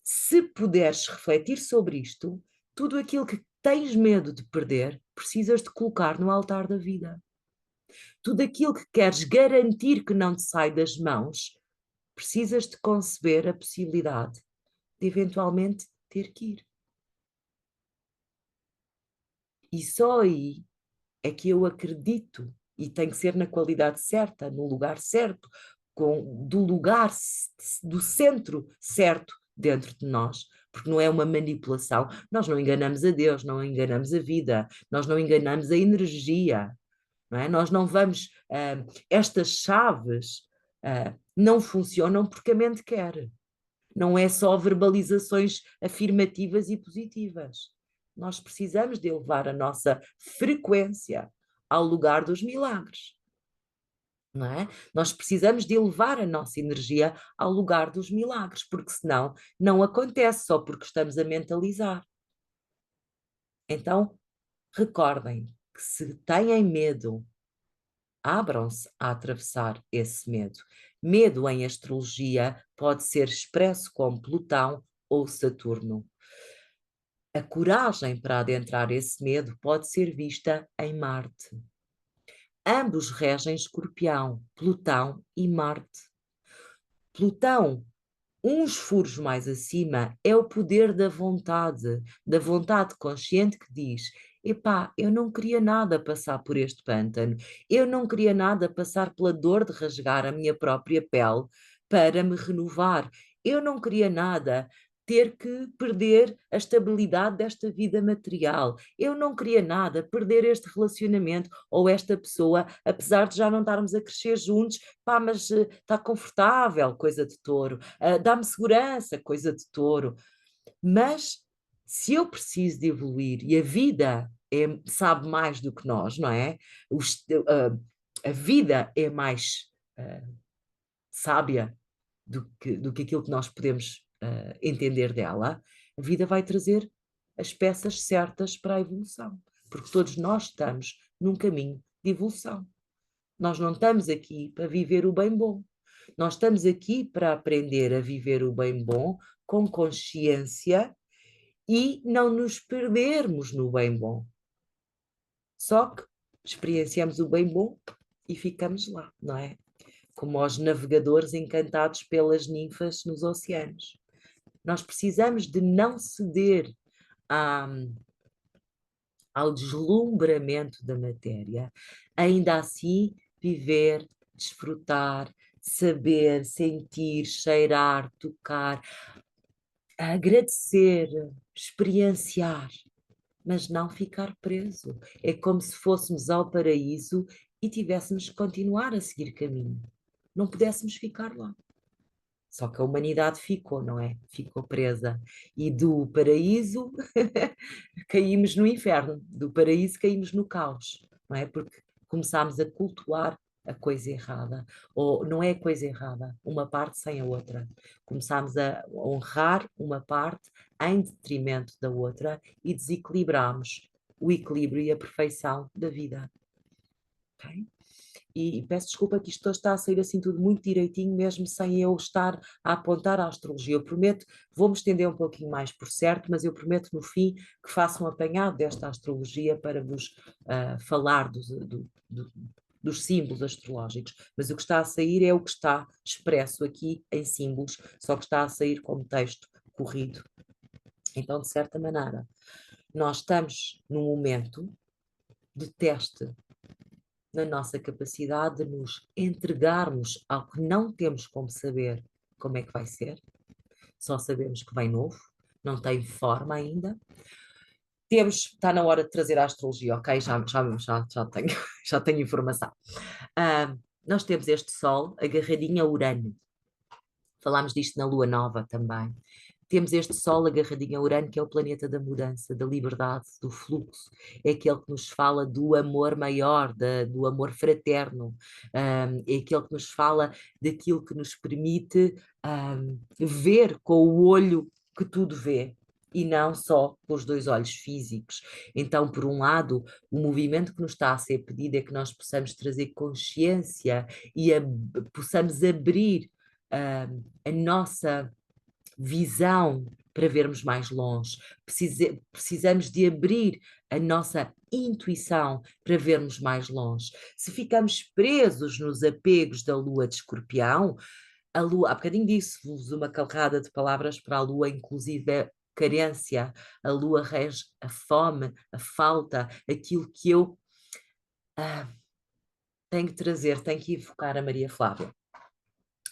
Speaker 1: Se puderes refletir sobre isto, tudo aquilo que tens medo de perder, precisas de colocar no altar da vida. Tudo aquilo que queres garantir que não te sai das mãos, precisas de conceber a possibilidade de eventualmente ter que ir. E só aí é que eu acredito, e tem que ser na qualidade certa, no lugar certo, do centro certo dentro de nós, porque não é uma manipulação. Nós não enganamos a Deus, não enganamos a vida, nós não enganamos a energia, não é? Nós não vamos. Estas chaves não funcionam porque a mente quer. Não é só verbalizações afirmativas e positivas. Nós precisamos de elevar a nossa frequência ao lugar dos milagres. Não é? Nós precisamos de elevar a nossa energia ao lugar dos milagres, porque senão não acontece só porque estamos a mentalizar. Então, recordem que se têm medo, abram-se a atravessar esse medo. Medo em astrologia pode ser expresso como Plutão ou Saturno. A coragem para adentrar esse medo pode ser vista em Marte. Ambos regem Escorpião, Plutão e Marte. Plutão, uns furos mais acima, é o poder da vontade consciente que diz: epá, eu não queria nada passar por este pântano, eu não queria nada passar pela dor de rasgar a minha própria pele para me renovar, eu não queria nada ter que perder a estabilidade desta vida material, eu não queria nada perder este relacionamento ou esta pessoa, apesar de já não estarmos a crescer juntos, pá, mas está confortável, coisa de touro, dá-me segurança, coisa de touro. Mas se eu preciso de evoluir e a vida sabe mais do que nós, não é? A vida é mais sábia do que aquilo que nós podemos entender dela, a vida vai trazer as peças certas para a evolução, porque todos nós estamos num caminho de evolução. Nós não estamos aqui para viver o bem bom. Nós estamos aqui para aprender a viver o bem bom com consciência e não nos perdermos no bem bom. Só que experienciamos o bem bom e ficamos lá, não é? Como os navegadores encantados pelas ninfas nos oceanos. Nós precisamos de não ceder à, ao deslumbramento da matéria, ainda assim viver, desfrutar, saber, sentir, cheirar, tocar, agradecer, experienciar, mas não ficar preso. É como se fôssemos ao paraíso e tivéssemos que continuar a seguir caminho. Não pudéssemos ficar lá. Só que a humanidade ficou, não é? Ficou presa. E do paraíso caímos no inferno, do paraíso caímos no caos, não é? Porque começámos a cultuar a coisa errada, ou não é a coisa errada, uma parte sem a outra. Começámos a honrar uma parte em detrimento da outra e desequilibramos o equilíbrio e a perfeição da vida. Okay? E peço desculpa que isto está a sair assim tudo muito direitinho, mesmo sem eu estar a apontar a astrologia. Eu prometo, vou-me estender um pouquinho mais por certo, mas eu prometo no fim que faça um apanhado desta astrologia para vos falar dos símbolos astrológicos. Mas o que está a sair é o que está expresso aqui em símbolos, só que está a sair como texto corrido. Então, de certa maneira, nós estamos num momento de teste na nossa capacidade de nos entregarmos ao que não temos como saber como é que vai ser, só sabemos que vem novo, não tem forma ainda. Está na hora de trazer a astrologia, ok? Já tenho informação. Nós temos este Sol agarradinho a Urano. Falámos disto na Lua Nova também. Temos este Sol agarradinho a Urano, que é o planeta da mudança, da liberdade, do fluxo. É aquele que nos fala do amor maior, do amor fraterno. É aquele que nos fala daquilo que nos permite ver com o olho que tudo vê. E não só com os dois olhos físicos. Então, por um lado, o movimento que nos está a ser pedido é que nós possamos trazer consciência e possamos abrir a nossa visão para vermos mais longe. Precisamos de abrir a nossa intuição para vermos mais longe. Se ficamos presos nos apegos da lua de Escorpião, a lua, há bocadinho disse-vos uma carrada de palavras para a lua, inclusive a carência, a lua rege a fome, a falta, aquilo que eu tenho que trazer, tenho que evocar a Maria Flávia.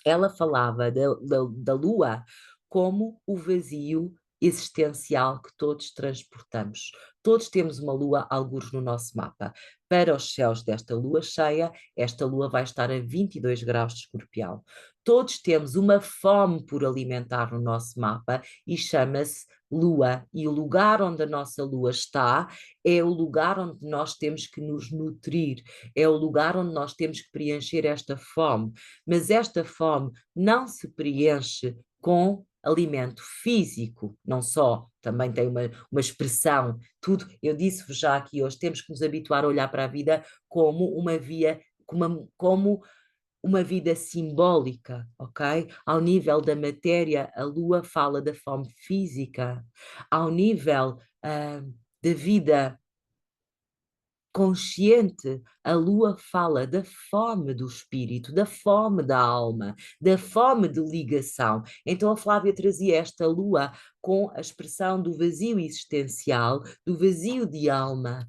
Speaker 1: Ela falava da lua como o vazio existencial que todos transportamos. Todos temos uma lua, algures no nosso mapa. Para os céus desta lua cheia, esta lua vai estar a 22 graus de Escorpião. Todos temos uma fome por alimentar no nosso mapa e chama-se lua. E o lugar onde a nossa lua está é o lugar onde nós temos que nos nutrir, é o lugar onde nós temos que preencher esta fome. Mas esta fome não se preenche com alimento físico, não só, também tem uma expressão, tudo, eu disse-vos já aqui hoje, temos que nos habituar a olhar para a vida como uma via, como uma vida simbólica, ok? Ao nível da matéria, a lua fala da fome física. Ao nível da vida consciente, a lua fala da fome do espírito, da fome da alma, da fome de ligação. Então a Flávia trazia esta lua com a expressão do vazio existencial, do vazio de alma,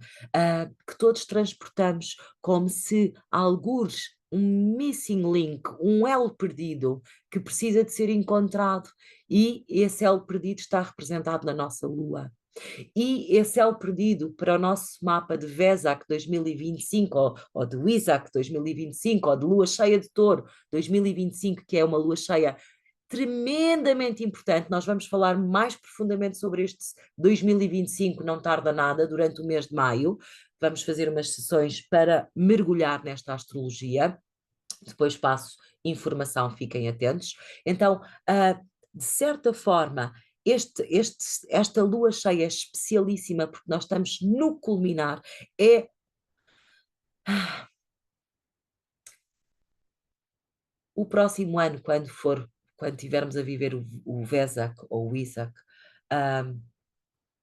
Speaker 1: que todos transportamos como se algures um missing link, um elo perdido que precisa de ser encontrado, e esse elo perdido está representado na nossa lua. E esse é o perdido para o nosso mapa de Vesak 2025, ou de Wisak 2025, ou de Lua Cheia de Touro 2025, que é uma lua cheia tremendamente importante. Nós vamos falar mais profundamente sobre este 2025, não tarda nada, durante o mês de maio. Vamos fazer umas sessões para mergulhar nesta astrologia. Depois passo informação, fiquem atentos. Então, de certa forma, esta lua cheia é especialíssima porque nós estamos no culminar. O próximo ano, quando tivermos a viver o Vesak ou o Isak,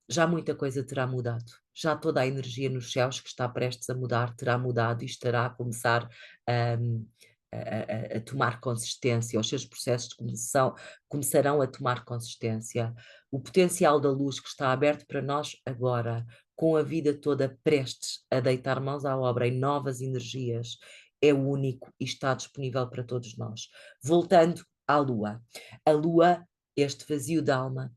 Speaker 1: já muita coisa terá mudado. Já toda a energia nos céus que está prestes a mudar terá mudado e estará a começar a tomar consistência. Os seus processos começarão a tomar consistência. O potencial da luz que está aberto para nós agora, com a vida toda prestes a deitar mãos à obra em novas energias, é único e está disponível para todos nós. Voltando à Lua. A Lua, este vazio da alma,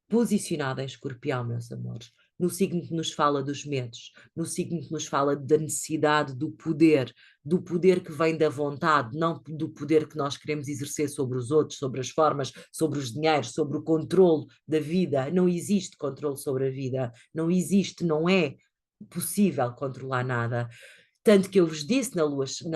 Speaker 1: posicionada em Escorpião, meus amores, no signo que nos fala dos medos, no signo que nos fala da necessidade do poder que vem da vontade, não do poder que nós queremos exercer sobre os outros, sobre as formas, sobre os dinheiros, sobre o controle da vida. Não existe controle sobre a vida, não existe, não é possível controlar nada. Tanto que eu vos disse na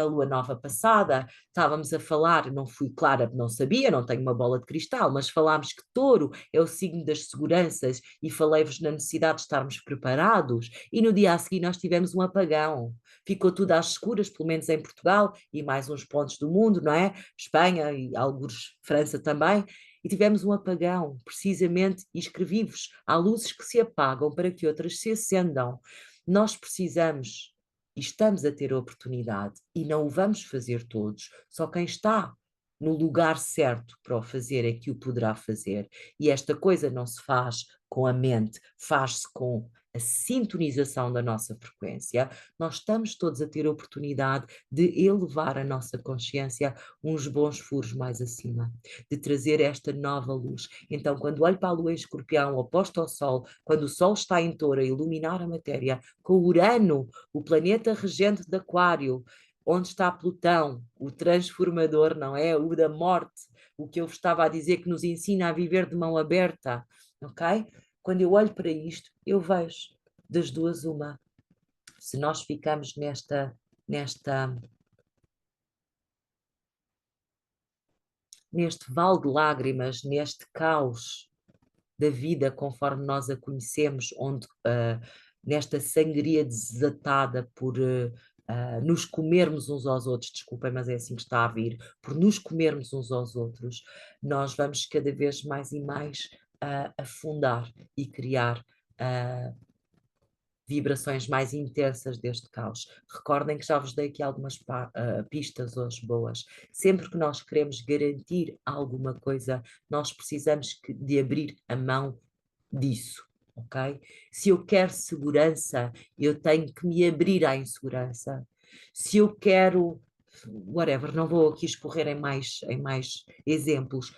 Speaker 1: lua nova passada, estávamos a falar, não fui clara, não sabia, não tenho uma bola de cristal, mas falámos que Touro é o signo das seguranças e falei-vos na necessidade de estarmos preparados, e no dia a seguir nós tivemos um apagão. Ficou tudo às escuras, pelo menos em Portugal e mais uns pontos do mundo, não é? Espanha e alguns França também. E tivemos um apagão, precisamente, e escrevi-vos: há luzes que se apagam para que outras se acendam. Nós precisamos e estamos a ter a oportunidade, e não o vamos fazer todos, só quem está no lugar certo para o fazer é que o poderá fazer. E esta coisa não se faz com a mente, faz-se com a sintonização da nossa frequência. Nós estamos todos a ter a oportunidade de elevar a nossa consciência uns bons furos mais acima, de trazer esta nova luz. Então, quando olho para a lua em Escorpião, oposta ao Sol, quando o Sol está em Touro a iluminar a matéria, com Urano, o planeta regente de Aquário, onde está Plutão, o transformador, não é? O da morte, o que eu estava a dizer que nos ensina a viver de mão aberta, ok? Quando eu olho para isto, eu vejo das duas uma. Se nós ficamos neste vale de lágrimas, neste caos da vida conforme nós a conhecemos, onde nesta sangria desatada por nos comermos uns aos outros, desculpem, mas é assim que está a vir, por nos comermos uns aos outros, nós vamos cada vez mais e mais afundar e criar vibrações mais intensas deste caos. Recordem que já vos dei aqui algumas pistas hoje boas. Sempre que nós queremos garantir alguma coisa, nós precisamos de abrir a mão disso, ok? Se eu quero segurança, eu tenho que me abrir à insegurança. Se eu quero, whatever, não vou aqui escorrer em mais exemplos.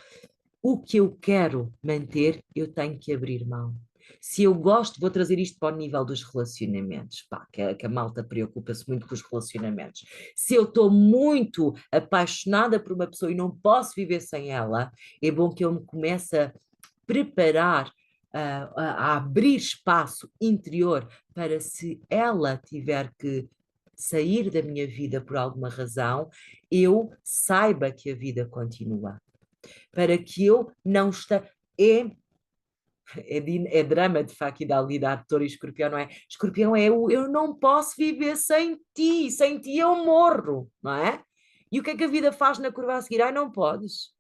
Speaker 1: O que eu quero manter, eu tenho que abrir mão. Se eu gosto, vou trazer isto para o nível dos relacionamentos, pá, que a malta preocupa-se muito com os relacionamentos. Se eu estou muito apaixonada por uma pessoa e não posso viver sem ela, é bom que eu me comece a preparar, a abrir espaço interior para, se ela tiver que sair da minha vida por alguma razão, eu saiba que a vida continua. Para que eu não esteja... É drama de facto e da lidar de Touro e Escorpião, não é? Escorpião é o eu não posso viver sem ti eu morro, não é? E o que é que a vida faz na curva a seguir? Ai, não podes.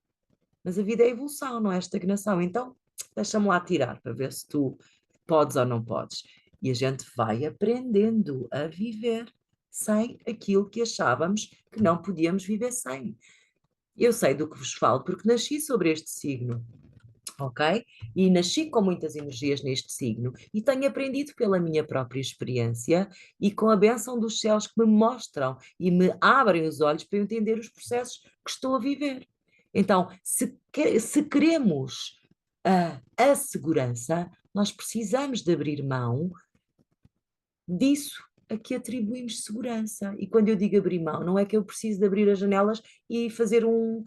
Speaker 1: Mas a vida é evolução, não é estagnação. Então, deixa-me lá tirar para ver se tu podes ou não podes. E a gente vai aprendendo a viver sem aquilo que achávamos que não podíamos viver sem. Eu sei do que vos falo porque nasci sobre este signo, ok? E nasci com muitas energias neste signo e tenho aprendido pela minha própria experiência e com a bênção dos céus que me mostram e me abrem os olhos para eu entender os processos que estou a viver. Então, se queremos a segurança, nós precisamos de abrir mão disso a que atribuímos segurança. E quando eu digo abrir mão, não é que eu preciso de abrir as janelas e fazer um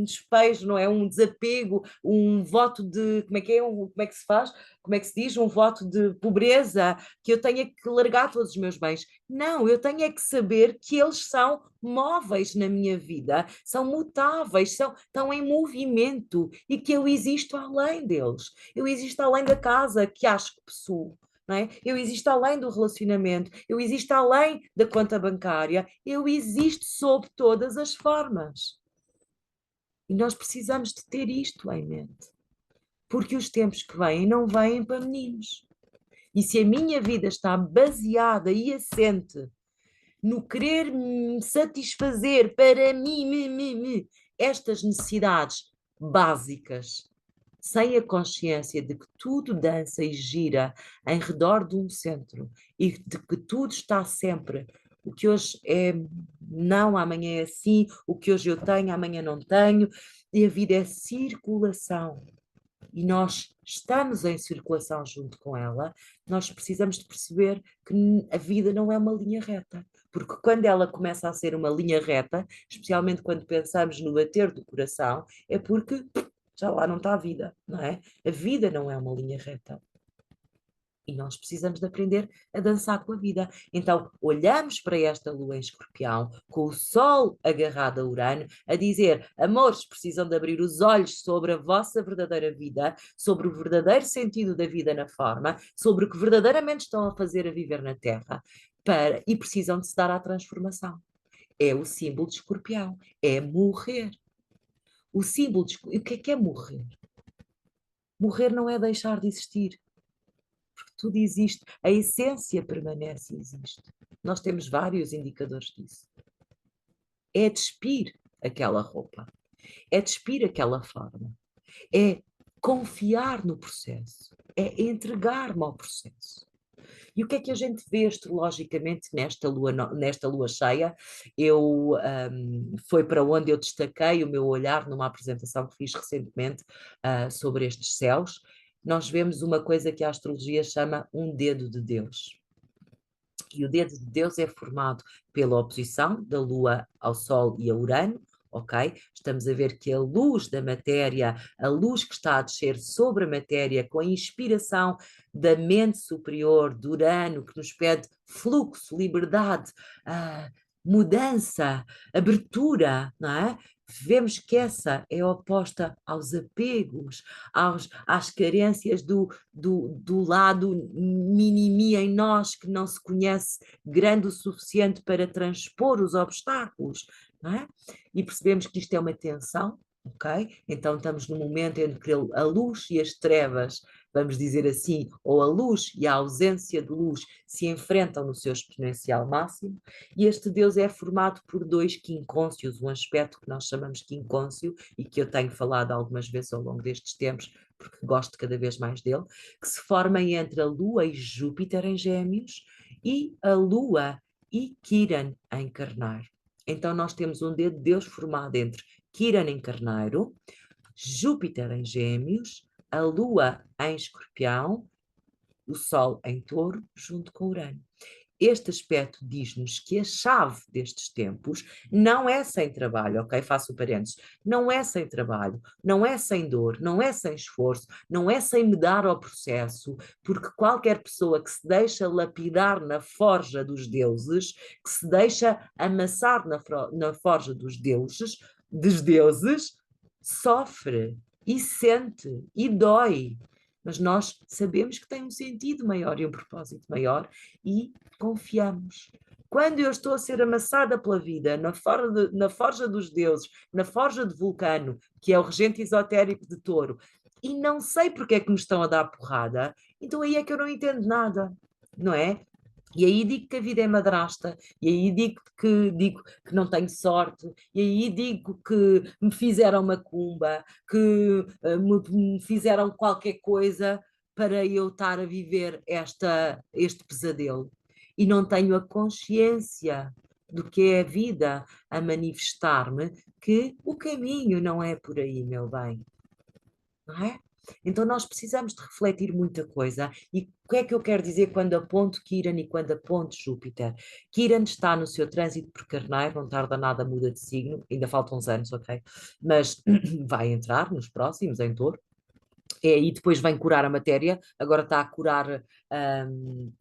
Speaker 1: despejo, não é? Um desapego, um voto de, como é que é? Como é que se faz? Como é que se diz? Um voto de pobreza, que eu tenha que largar todos os meus bens. Não, eu tenho é que saber que eles são móveis na minha vida, são mutáveis, estão em movimento e que eu existo além deles. Eu existo além da casa que acho que possuo. Não é? Eu existo além do relacionamento, eu existo além da conta bancária, eu existo sob todas as formas. E nós precisamos de ter isto em mente. Porque os tempos que vêm não vêm para meninos. E se a minha vida está baseada e assente no querer satisfazer para mim, estas necessidades básicas, sem a consciência de que tudo dança e gira em redor de um centro e de que tudo está sempre. O que hoje é não, amanhã é assim, o que hoje eu tenho, amanhã não tenho, e a vida é circulação. E nós estamos em circulação junto com ela, nós precisamos de perceber que a vida não é uma linha reta. Porque quando ela começa a ser uma linha reta, especialmente quando pensamos no bater do coração, é porque já lá não está a vida, não é? A vida não é uma linha reta. E nós precisamos de aprender a dançar com a vida. Então, olhamos para esta lua em Escorpião, com o Sol agarrado a Urano, a dizer: amores, precisam de abrir os olhos sobre a vossa verdadeira vida, sobre o verdadeiro sentido da vida na forma, sobre o que verdadeiramente estão a fazer a viver na Terra, e precisam de se dar à transformação. É o símbolo de Escorpião, é morrer. O símbolo de... O que é morrer? Morrer não é deixar de existir, porque tudo existe, a essência permanece e existe. Nós temos vários indicadores disso. É despir aquela roupa, é despir aquela forma, é confiar no processo, é entregar-me ao processo. E o que é que a gente vê astrologicamente nesta lua cheia? Foi para onde eu destaquei o meu olhar numa apresentação que fiz recentemente sobre estes céus. Nós vemos uma coisa que a astrologia chama um dedo de Deus. E o dedo de Deus é formado pela oposição da Lua ao Sol e a Urano, ok? Estamos a ver que a luz da matéria, a luz que está a descer sobre a matéria, com a inspiração da mente superior de Urano, que nos pede fluxo, liberdade, mudança, abertura, não é? Vemos que essa é oposta aos apegos, às carências do lado mini-mi em nós, que não se conhece grande o suficiente para transpor os obstáculos, não é? E percebemos que isto é uma tensão, ok? Então estamos no momento entre a luz e as trevas, vamos dizer assim, ou a luz e a ausência de luz se enfrentam no seu exponencial máximo, e este Deus é formado por dois quincôncios, um aspecto que nós chamamos quincôncio, e que eu tenho falado algumas vezes ao longo destes tempos, porque gosto cada vez mais dele, que se forma entre a Lua e Júpiter em Gêmeos, e a Lua e Quiron em Carneiro. Então nós temos um dedo de Deus formado entre Quiron em Carneiro, Júpiter em Gêmeos, a Lua em Escorpião, o Sol em Touro, junto com Urano. Este aspecto diz-nos que a chave destes tempos não é sem trabalho, ok? Faço parênteses. Não é sem trabalho, não é sem dor, não é sem esforço, não é sem me dar ao processo, porque qualquer pessoa que se deixa lapidar na forja dos deuses, que se deixa amassar na forja dos deuses, sofre e sente e dói. Mas nós sabemos que tem um sentido maior e um propósito maior e confiamos. Quando eu estou a ser amassada pela vida, na forja dos deuses, na forja de Vulcano, que é o regente esotérico de Touro, e não sei porque é que me estão a dar porrada, então aí é que eu não entendo nada, não é? E aí digo que a vida é madrasta, e aí digo que não tenho sorte, e aí digo que me fizeram macumba, que me fizeram qualquer coisa para eu estar a viver este pesadelo. E não tenho a consciência do que é a vida a manifestar-me que o caminho não é por aí, meu bem, não é? Então nós precisamos de refletir muita coisa. E o que é que eu quero dizer quando aponto Quirón e quando aponto Júpiter? Quirón está no seu trânsito por Carneiro, não tarda nada, muda de signo, ainda faltam uns anos, ok? Mas vai entrar nos próximos, em Touro. E depois vem curar a matéria, agora hum,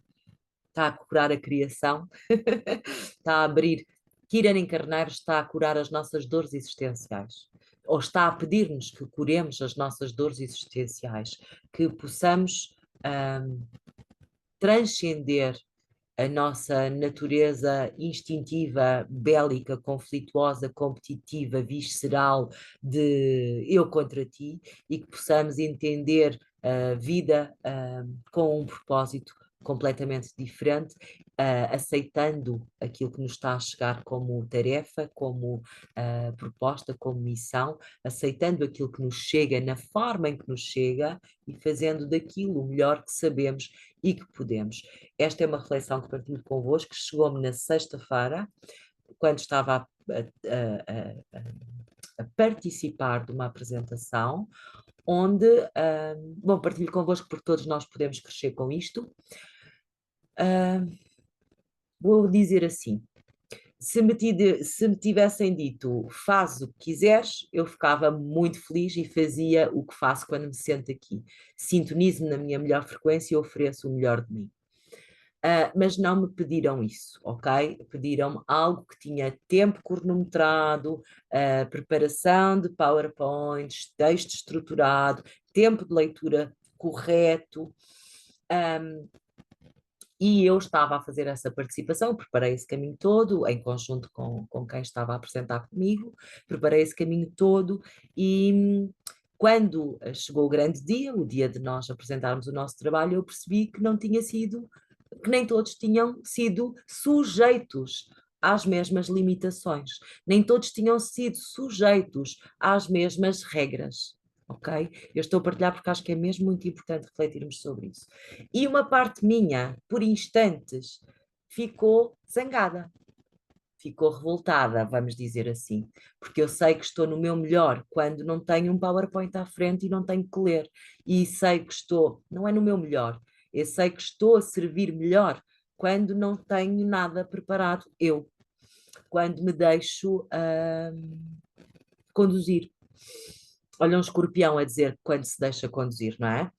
Speaker 1: está a curar a criação, está a abrir. Quirón em Carneiro está a curar as nossas dores existenciais, ou está a pedir-nos que curemos as nossas dores existenciais, que possamos transcender a nossa natureza instintiva, bélica, conflituosa, competitiva, visceral, de eu contra ti, e que possamos entender a vida com um propósito completamente diferente, aceitando aquilo que nos está a chegar como tarefa, como proposta, como missão, aceitando aquilo que nos chega na forma em que nos chega e fazendo daquilo o melhor que sabemos e que podemos. Esta é uma reflexão que partilho convosco, que chegou-me na sexta-feira, quando estava a participar de uma apresentação, onde, bom, partilho convosco porque todos nós podemos crescer com isto. Vou dizer assim, se me tivessem dito faz o que quiseres, eu ficava muito feliz e fazia o que faço quando me sento aqui. Sintonizo-me na minha melhor frequência e ofereço o melhor de mim. Mas não me pediram isso, ok? Pediram-me algo que tinha tempo cronometrado, preparação de PowerPoints, texto estruturado, tempo de leitura correto. E eu estava a fazer essa participação, preparei esse caminho todo, em conjunto com quem estava a apresentar comigo, preparei esse caminho todo e quando chegou o grande dia, o dia de nós apresentarmos o nosso trabalho, eu percebi que não tinha sido, que nem todos tinham sido sujeitos às mesmas limitações, nem todos tinham sido sujeitos às mesmas regras. Ok? Eu estou a partilhar porque acho que é mesmo muito importante refletirmos sobre isso. E uma parte minha, por instantes, ficou zangada, ficou revoltada, vamos dizer assim, porque eu sei que estou no meu melhor quando não tenho um PowerPoint à frente e não tenho que ler, e sei que estou, não é no meu melhor, eu sei que estou a servir melhor quando não tenho nada preparado, eu, quando me deixo conduzir. Olha um escorpião a dizer quando se deixa conduzir, não é?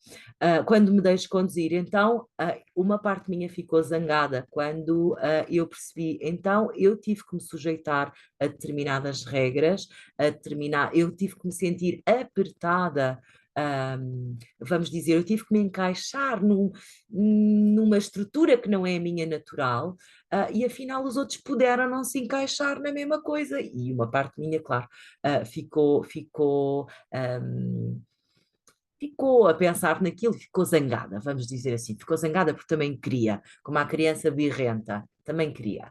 Speaker 1: Quando me deixo conduzir, então uma parte minha ficou zangada quando eu percebi, então eu tive que me sujeitar a determinadas regras, eu tive que me sentir apertada, vamos dizer, eu tive que me encaixar numa estrutura que não é a minha natural, e afinal os outros puderam não se encaixar na mesma coisa, e uma parte minha, claro, um, ficou a pensar naquilo e ficou zangada, vamos dizer assim. Ficou zangada porque também queria, como a criança birrenta, também queria.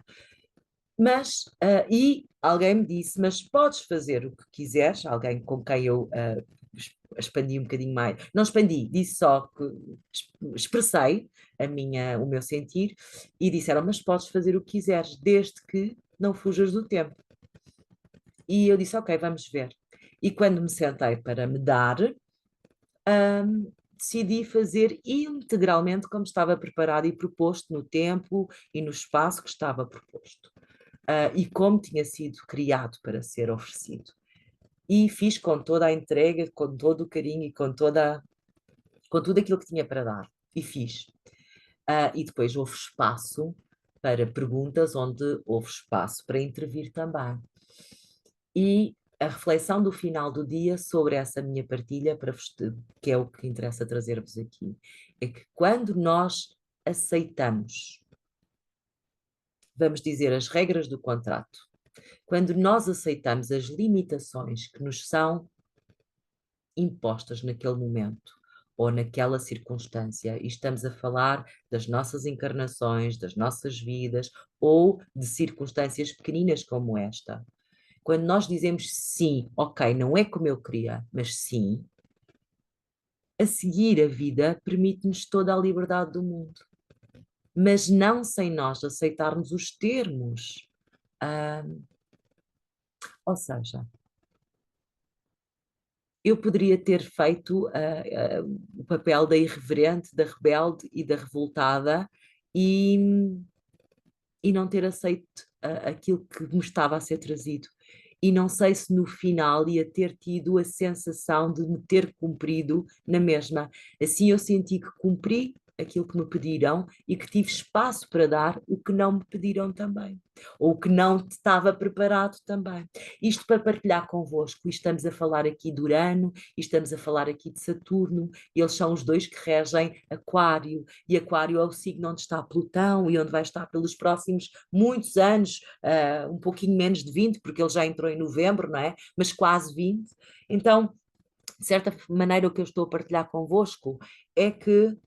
Speaker 1: Mas, e alguém me disse, mas podes fazer o que quiseres, alguém com quem eu expandi um bocadinho mais, não expandi, disse só que expressei o meu sentir e disseram, mas podes fazer o que quiseres, desde que não fujas do tempo. E eu disse, ok, vamos ver. E quando me sentei para me dar, decidi fazer integralmente como estava preparado e proposto no tempo e no espaço que estava proposto. E como tinha sido criado para ser oferecido. E fiz com toda a entrega, com todo o carinho e com tudo aquilo que tinha para dar. E fiz. E depois houve espaço para perguntas, onde houve espaço para intervir também. E a reflexão do final do dia sobre essa minha partilha, que é o que interessa trazer-vos aqui, é que quando nós aceitamos vamos dizer, as regras do contrato, quando nós aceitamos as limitações que nos são impostas naquele momento ou naquela circunstância, e estamos a falar das nossas encarnações, das nossas vidas, ou de circunstâncias pequeninas como esta. Quando nós dizemos sim, ok, não é como eu queria, mas sim, a seguir a vida permite-nos toda a liberdade do mundo, mas não sem nós aceitarmos os termos. Ah, ou seja, eu poderia ter feito o papel da irreverente, da rebelde e da revoltada e, e não ter aceito aquilo que me estava a ser trazido. E não sei se no final ia ter tido a sensação de me ter cumprido na mesma. Assim eu senti que cumpri aquilo que me pediram e que tive espaço para dar o que não me pediram também, ou o que não estava preparado também. Isto para partilhar convosco, e estamos a falar aqui de Urano, e estamos a falar aqui de Saturno, eles são os dois que regem Aquário, e Aquário é o signo onde está Plutão e onde vai estar pelos próximos muitos anos, um pouquinho menos de 20, porque ele já entrou em novembro, não é? Mas quase 20. Então, de certa maneira, o que eu estou a partilhar convosco é que,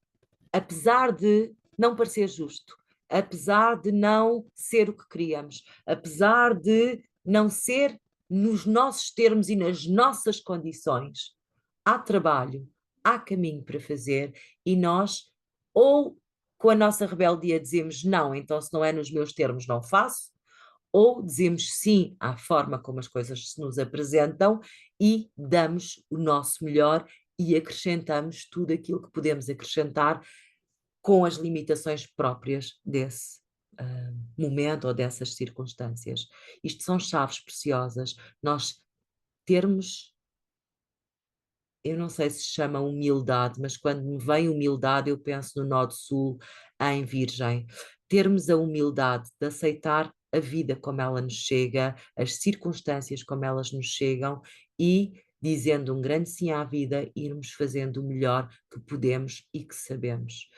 Speaker 1: apesar de não parecer justo, apesar de não ser o que queríamos, apesar de não ser nos nossos termos e nas nossas condições, há trabalho, há caminho para fazer e nós, ou com a nossa rebeldia dizemos não, então se não é nos meus termos não faço, ou dizemos sim à forma como as coisas se nos apresentam e damos o nosso melhor e acrescentamos tudo aquilo que podemos acrescentar com as limitações próprias desse momento ou dessas circunstâncias. Isto são chaves preciosas. Nós termos, eu não sei se chama humildade, mas quando me vem humildade, eu penso no Nó do Sul, em Virgem. Termos a humildade de aceitar a vida como ela nos chega, as circunstâncias como elas nos chegam e, dizendo um grande sim à vida, irmos fazendo o melhor que podemos e que sabemos.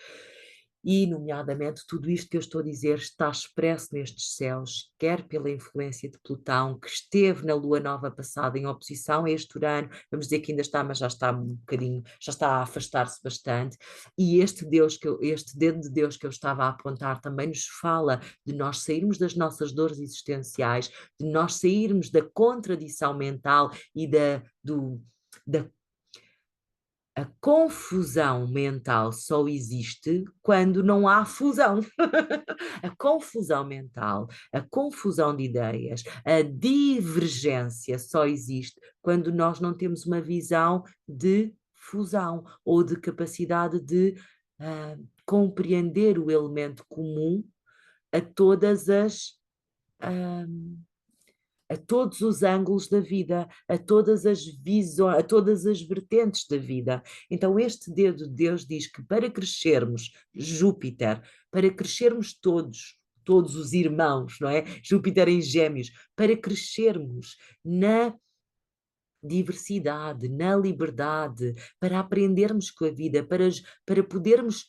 Speaker 1: E, nomeadamente, tudo isto que eu estou a dizer está expresso nestes céus, quer pela influência de Plutão, que esteve na lua nova passada em oposição a este Urano, vamos dizer que ainda está, mas já está um bocadinho, já está a afastar-se bastante, e este Deus este dedo de Deus que eu estava a apontar também nos fala de nós sairmos das nossas dores existenciais, de nós sairmos da contradição mental e da a confusão mental só existe quando não há fusão. A confusão mental, a confusão de ideias, a divergência só existe quando nós não temos uma visão de fusão ou de capacidade de compreender o elemento comum a todas as. A todos os ângulos da vida, a todas as visões, a todas as vertentes da vida. Então, este dedo de Deus diz que para crescermos, Júpiter, para crescermos todos os irmãos, não é? Júpiter em Gêmeos, para crescermos na diversidade, na liberdade, para aprendermos com a vida, para podermos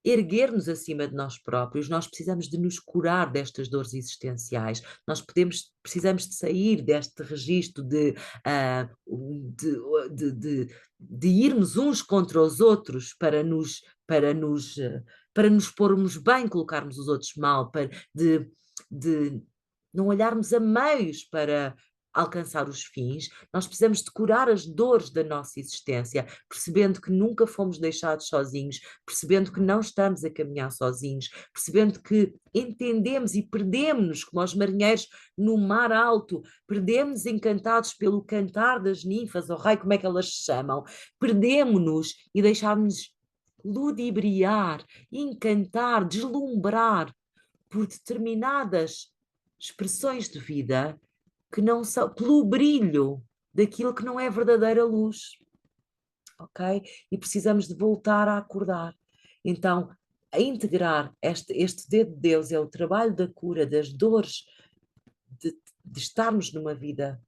Speaker 1: erguer-nos acima de nós próprios, nós precisamos de nos curar destas dores existenciais, precisamos de sair deste registro de irmos uns contra os outros para nos pormos bem, colocarmos os outros mal, de não olharmos a meios para alcançar os fins, nós precisamos de curar as dores da nossa existência, percebendo que nunca fomos deixados sozinhos, percebendo que não estamos a caminhar sozinhos, percebendo que entendemos e perdemos-nos como os marinheiros no mar alto, perdemos-nos encantados pelo cantar das ninfas, ou rei, como é que elas se chamam, perdemos-nos e deixámos-nos ludibriar, encantar, deslumbrar por determinadas expressões de vida que não são, pelo brilho daquilo que não é verdadeira luz, ok? E precisamos de voltar a acordar. Então, a integrar este dedo de Deus é o trabalho da cura das dores de estarmos numa vida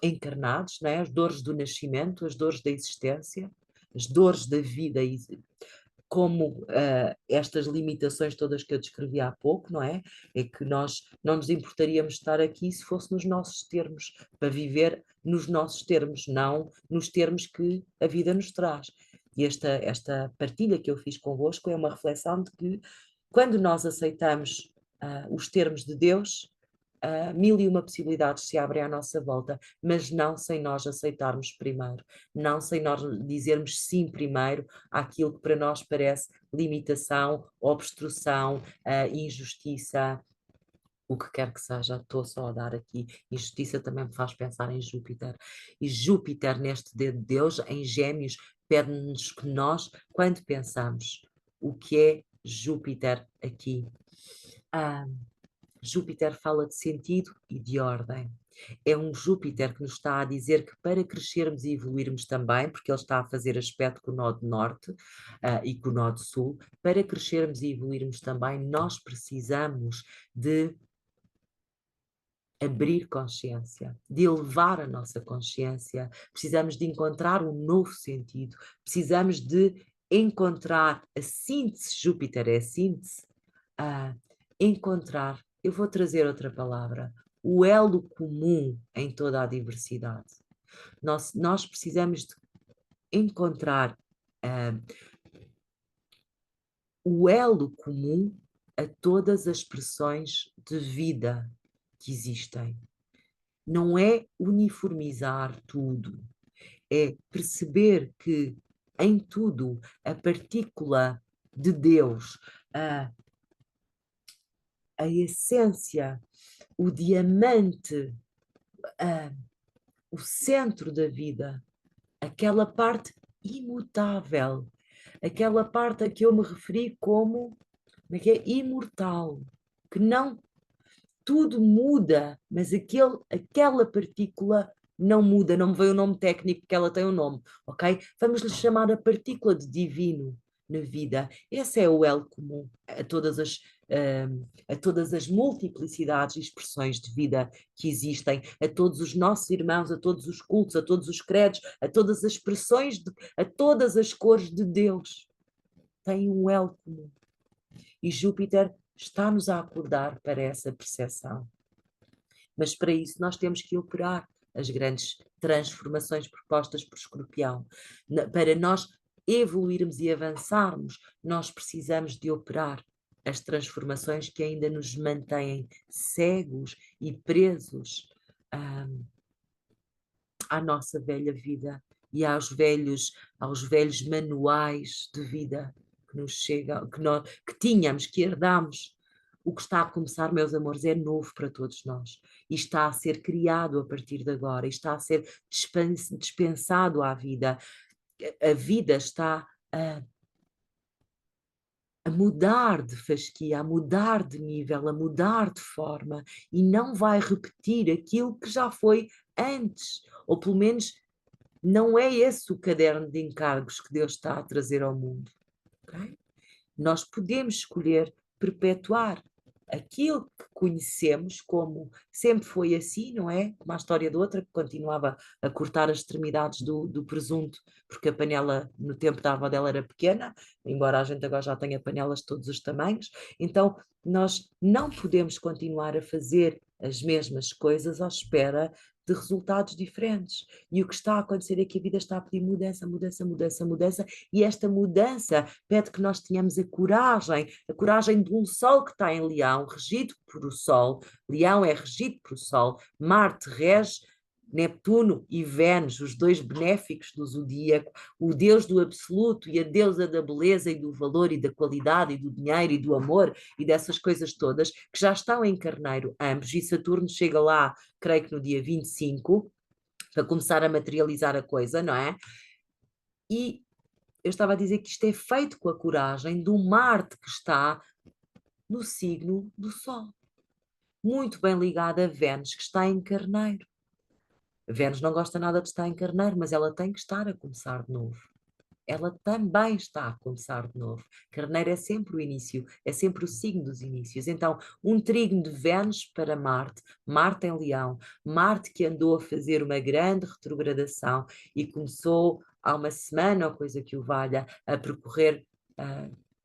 Speaker 1: encarnados, né? As dores do nascimento, as dores da existência, as dores da vida como estas limitações todas que eu descrevi há pouco, não é? É que nós não nos importaríamos de estar aqui se fosse nos nossos termos, para viver nos nossos termos, não nos termos que a vida nos traz. E esta partilha que eu fiz convosco é uma reflexão de que quando nós aceitamos os termos de Deus, mil e uma possibilidades se abrem à nossa volta, mas não sem nós aceitarmos primeiro, não sem nós dizermos sim primeiro àquilo que para nós parece limitação, obstrução, injustiça, o que quer que seja. Estou só a dar aqui. Injustiça também me faz pensar em Júpiter. E Júpiter, neste dedo de Deus, em Gêmeos, pede-nos que nós, quando pensamos o que é Júpiter aqui, Júpiter fala de sentido e de ordem. É um Júpiter que nos está a dizer que para crescermos e evoluirmos também, porque ele está a fazer aspecto com o nó de norte e com o nó de sul, para crescermos e evoluirmos também, nós precisamos de abrir consciência, de elevar a nossa consciência, precisamos de encontrar um novo sentido, precisamos de encontrar a síntese, Júpiter é a síntese, encontrar, eu vou trazer outra palavra, o elo comum em toda a diversidade. Nós precisamos de encontrar o elo comum a todas as expressões de vida que existem. Não é uniformizar tudo, é perceber que em tudo a partícula de Deus, a essência, o diamante, o centro da vida, aquela parte imutável, aquela parte a que eu me referi como que é imortal, que não tudo muda, mas aquela partícula não muda, não me veio o nome técnico porque ela tem um nome, ok? Vamos lhe chamar a partícula de divino na vida. Esse é o elo comum a todas as multiplicidades e expressões de vida que existem, a todos os nossos irmãos, a todos os cultos, a todos os credos, a todas as expressões, a todas as cores de Deus. Tem um elo comum. E Júpiter está-nos a acordar para essa percepção. Mas para isso nós temos que operar as grandes transformações propostas por Escorpião. Para nós evoluirmos e avançarmos, nós precisamos de operar as transformações que ainda nos mantêm cegos e presos à nossa velha vida e aos velhos manuais de vida que nos chegam, que tínhamos, que herdamos. O que está a começar, meus amores, é novo para todos nós e está a ser criado a partir de agora, e está a ser dispensado à vida. A vida está a mudar de fasquia, a mudar de nível, a mudar de forma, e não vai repetir aquilo que já foi antes, ou pelo menos não é esse o caderno de encargos que Deus está a trazer ao mundo. Okay? Nós podemos escolher perpetuar aquilo que conhecemos como sempre foi assim, não é? Como a história de outra que continuava a cortar as extremidades do presunto, porque a panela no tempo da avó dela era pequena, embora a gente agora já tenha panelas de todos os tamanhos. Então nós não podemos continuar a fazer as mesmas coisas à espera de resultados diferentes. E o que está a acontecer é que a vida está a pedir mudança, mudança, mudança, mudança, e esta mudança pede que nós tenhamos a coragem de um Sol que está em Leão, regido por o Sol. Leão é regido por o Sol, Marte rege Neptuno e Vênus, os dois benéficos do zodíaco, o deus do absoluto e a deusa da beleza e do valor e da qualidade e do dinheiro e do amor e dessas coisas todas, que já estão em Carneiro ambos, e Saturno chega lá, creio que no dia 25, para começar a materializar a coisa, não é? E eu estava a dizer que isto é feito com a coragem do Marte que está no signo do Sol, muito bem ligado a Vênus que está em Carneiro. Vênus não gosta nada de estar em Carneiro, mas ela tem que estar a começar de novo. Ela também está a começar de novo. Carneiro é sempre o início, é sempre o signo dos inícios. Então, um trígono de Vênus para Marte, Marte em Leão, Marte que andou a fazer uma grande retrogradação e começou há uma semana, ou coisa que o valha, a percorrer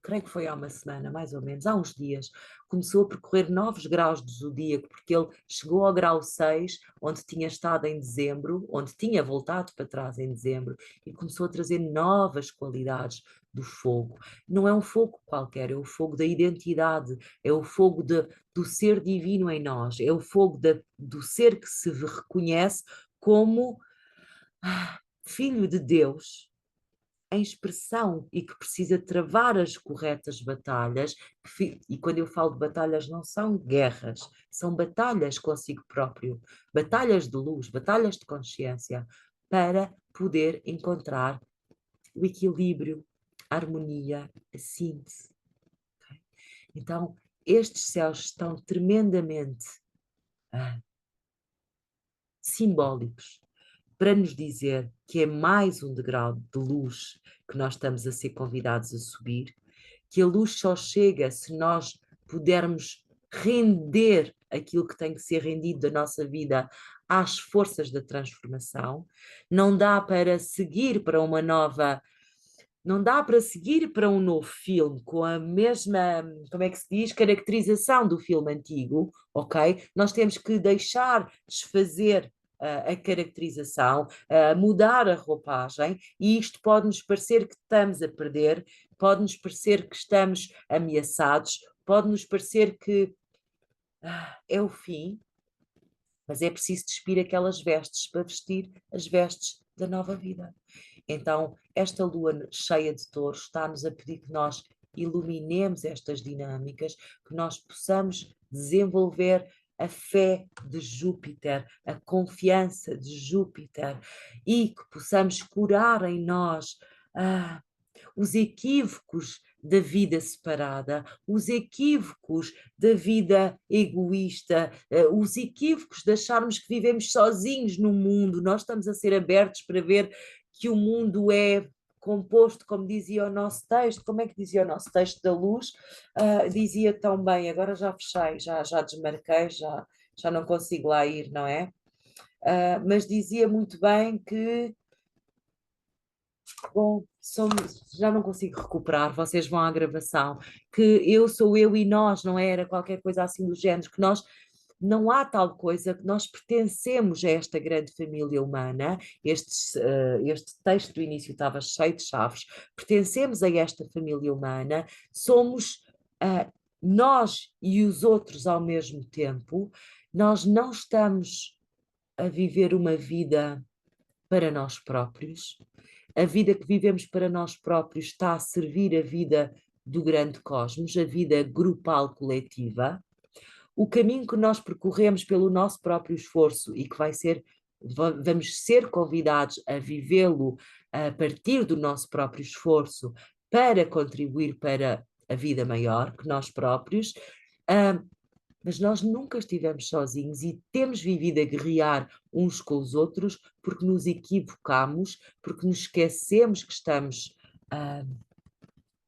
Speaker 1: creio que foi há uma semana, mais ou menos, há uns dias, começou a percorrer novos graus do zodíaco, porque ele chegou ao grau 6, onde tinha estado em dezembro, onde tinha voltado para trás em dezembro, e começou a trazer novas qualidades do fogo. Não é um fogo qualquer, é o fogo da identidade, é o fogo do ser divino em nós, é o fogo do ser que se reconhece como filho de Deus, em expressão, e que precisa travar as corretas batalhas, e quando eu falo de batalhas não são guerras, são batalhas consigo próprio, batalhas de luz, batalhas de consciência, para poder encontrar o equilíbrio, a harmonia, a síntese. Então, estes céus estão tremendamente simbólicos para nos dizer que é mais um degrau de luz que nós estamos a ser convidados a subir, que a luz só chega se nós pudermos render aquilo que tem que ser rendido da nossa vida às forças da transformação. Não dá para seguir para uma nova... Não dá para seguir para um novo filme com a mesma, como é que se diz, caracterização do filme antigo, ok? Nós temos que deixar desfazer a caracterização, mudar a roupagem, e isto pode-nos parecer que estamos a perder, pode-nos parecer que estamos ameaçados, pode-nos parecer que é o fim, mas é preciso despir aquelas vestes para vestir as vestes da nova vida. Então, esta lua cheia de touro está-nos a pedir que nós iluminemos estas dinâmicas, que nós possamos desenvolver a fé de Júpiter, a confiança de Júpiter, e que possamos curar em nós os equívocos da vida separada, os equívocos da vida egoísta, os equívocos de acharmos que vivemos sozinhos no mundo. Nós estamos a ser abertos para ver que o mundo é composto, como dizia o nosso texto. Como é que dizia o nosso texto da luz? Dizia tão bem, agora já fechei, já desmarquei, já não consigo lá ir, não é? Mas dizia muito bem que... Bom, já não consigo recuperar, vocês vão à gravação, que eu sou eu e nós, não era qualquer coisa assim do género, que nós... Não há tal coisa, que nós pertencemos a esta grande família humana. Este texto do início estava cheio de chaves. Pertencemos a esta família humana, somos nós e os outros ao mesmo tempo. Nós não estamos a viver uma vida para nós próprios. A vida que vivemos para nós próprios está a servir a vida do grande cosmos, a vida grupal coletiva. O caminho que nós percorremos pelo nosso próprio esforço e que vamos ser convidados a vivê-lo a partir do nosso próprio esforço para contribuir para a vida maior que nós próprios, mas nós nunca estivemos sozinhos e temos vivido a guerrear uns com os outros porque nos equivocamos, porque nos esquecemos que estamos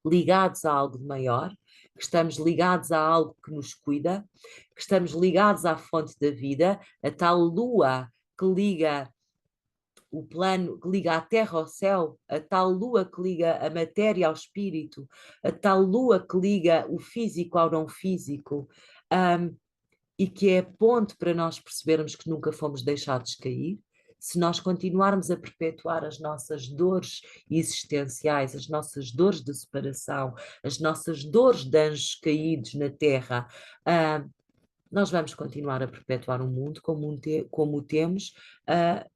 Speaker 1: ligados a algo de maior, que estamos ligados a algo que nos cuida, que estamos ligados à fonte da vida, a tal lua que liga o plano, que liga a terra ao céu, a tal lua que liga a matéria ao espírito, a tal lua que liga o físico ao não físico, e que é ponto para nós percebermos que nunca fomos deixados cair. Se nós continuarmos a perpetuar as nossas dores existenciais, as nossas dores de separação, as nossas dores de anjos caídos na Terra, nós vamos continuar a perpetuar o mundo como o temos.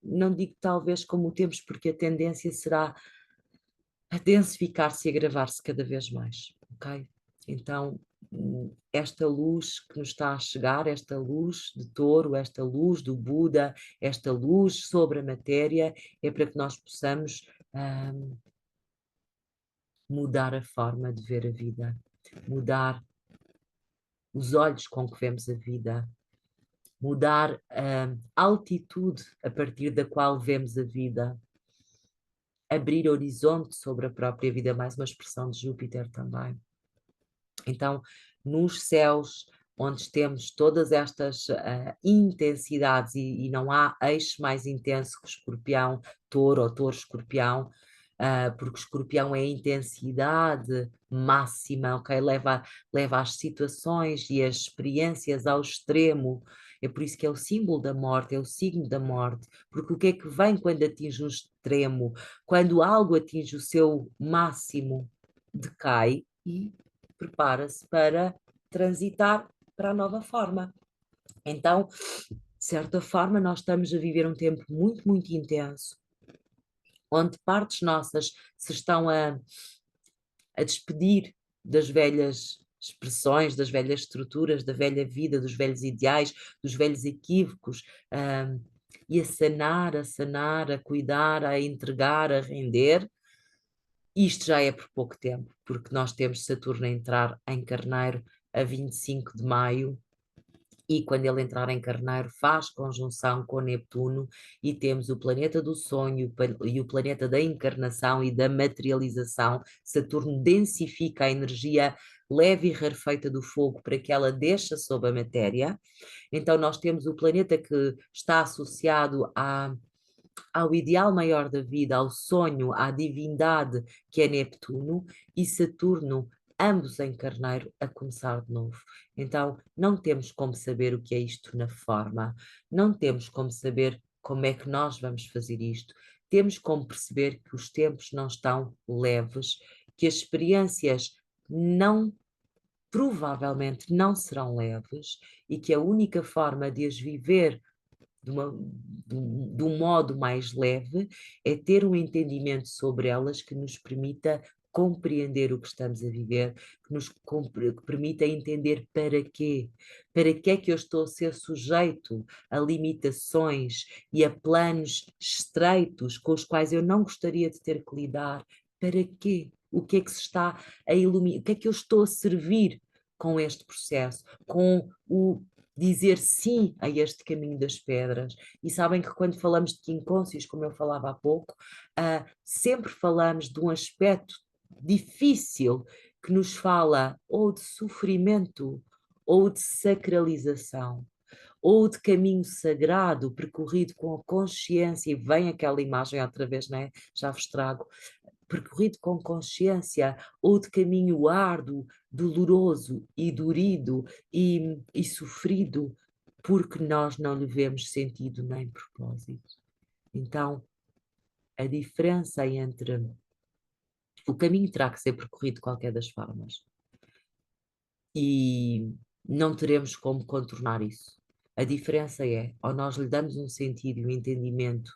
Speaker 1: Não digo talvez como o temos, porque a tendência será a densificar-se e agravar-se cada vez mais, ok? Então, esta luz que nos está a chegar, esta luz de touro, esta luz do Buda, esta luz sobre a matéria, é para que nós possamos mudar a forma de ver a vida, mudar os olhos com que vemos a vida, mudar a altitude a partir da qual vemos a vida, abrir horizonte sobre a própria vida, mais uma expressão de Júpiter também. Então, nos céus onde temos todas estas intensidades, e não há eixo mais intenso que Escorpião, Touro ou Touro, Escorpião, porque Escorpião é a intensidade máxima, ok? Leva as situações e as experiências ao extremo. É por isso que é o símbolo da morte, é o signo da morte, porque o que é que vem quando atinge o extremo? Quando algo atinge o seu máximo, decai e prepara-se para transitar para a nova forma. Então, de certa forma, nós estamos a viver um tempo muito, muito intenso, onde partes nossas se estão a despedir das velhas expressões, das velhas estruturas, da velha vida, dos velhos ideais, dos velhos equívocos, e a sanar, a cuidar, a entregar, a render. Isto já é por pouco tempo, porque nós temos Saturno a entrar em Carneiro a 25 de maio, e quando ele entrar em Carneiro faz conjunção com Neptuno, e temos o planeta do sonho e o planeta da encarnação e da materialização. Saturno densifica a energia leve e rarefeita do fogo para que ela desça sobre a matéria. Então nós temos o planeta que está associado ao ideal maior da vida, ao sonho, à divindade que é Neptuno, e Saturno, ambos em Carneiro, a começar de novo. Então, não temos como saber o que é isto na forma, não temos como saber como é que nós vamos fazer isto. Temos como perceber que os tempos não estão leves, que as experiências não provavelmente não serão leves, e que a única forma de as viver de um modo mais leve é ter um entendimento sobre elas que nos permita compreender o que estamos a viver, que nos que permita entender para que é que eu estou a ser sujeito a limitações e a planos estreitos com os quais eu não gostaria de ter que lidar. Para quê? O que é que se está a iluminar? O que é que eu estou a servir com este processo? Com o dizer sim a este caminho das pedras. E sabem que quando falamos de quincôncios, como eu falava há pouco, sempre falamos de um aspecto difícil que nos fala ou de sofrimento, ou de sacralização, ou de caminho sagrado percorrido com a consciência, e vem aquela imagem outra vez, né? Já vos trago, percorrido com consciência, ou de caminho árduo, doloroso e dorido e sofrido, porque nós não lhe vemos sentido nem propósito. Então, a diferença entre o caminho terá que ser percorrido de qualquer das formas, e não teremos como contornar isso. A diferença é, ou nós lhe damos um sentido e um entendimento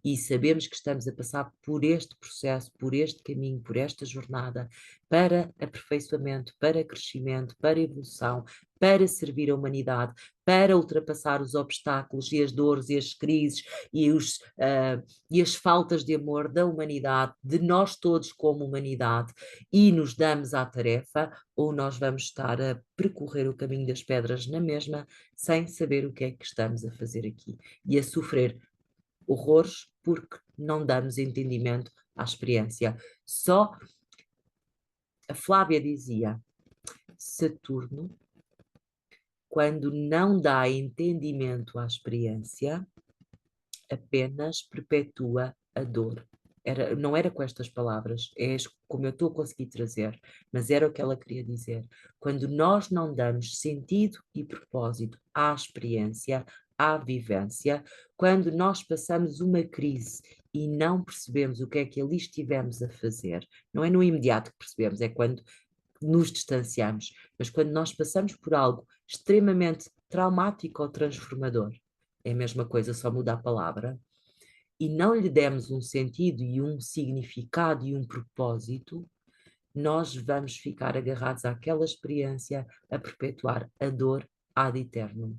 Speaker 1: e sabemos que estamos a passar por este processo, por este caminho, por esta jornada, para aperfeiçoamento, para crescimento, para evolução, para servir a humanidade, para ultrapassar os obstáculos e as dores e as crises e as faltas de amor da humanidade, de nós todos como humanidade, e nos damos à tarefa, ou nós vamos estar a percorrer o caminho das pedras na mesma, sem saber o que é que estamos a fazer aqui, e a sofrer horrores porque não damos entendimento à experiência. Só a Flávia dizia, Saturno, quando não dá entendimento à experiência, apenas perpetua a dor. Não era com estas palavras, é como eu estou a conseguir trazer, mas era o que ela queria dizer. Quando nós não damos sentido e propósito à experiência, à vivência, quando nós passamos uma crise e não percebemos o que é que ali estivemos a fazer, não é no imediato que percebemos, é quando nos distanciamos, mas quando nós passamos por algo extremamente traumático ou transformador, é a mesma coisa, só muda a palavra, e não lhe demos um sentido e um significado e um propósito, nós vamos ficar agarrados àquela experiência a perpetuar a dor ad eternum,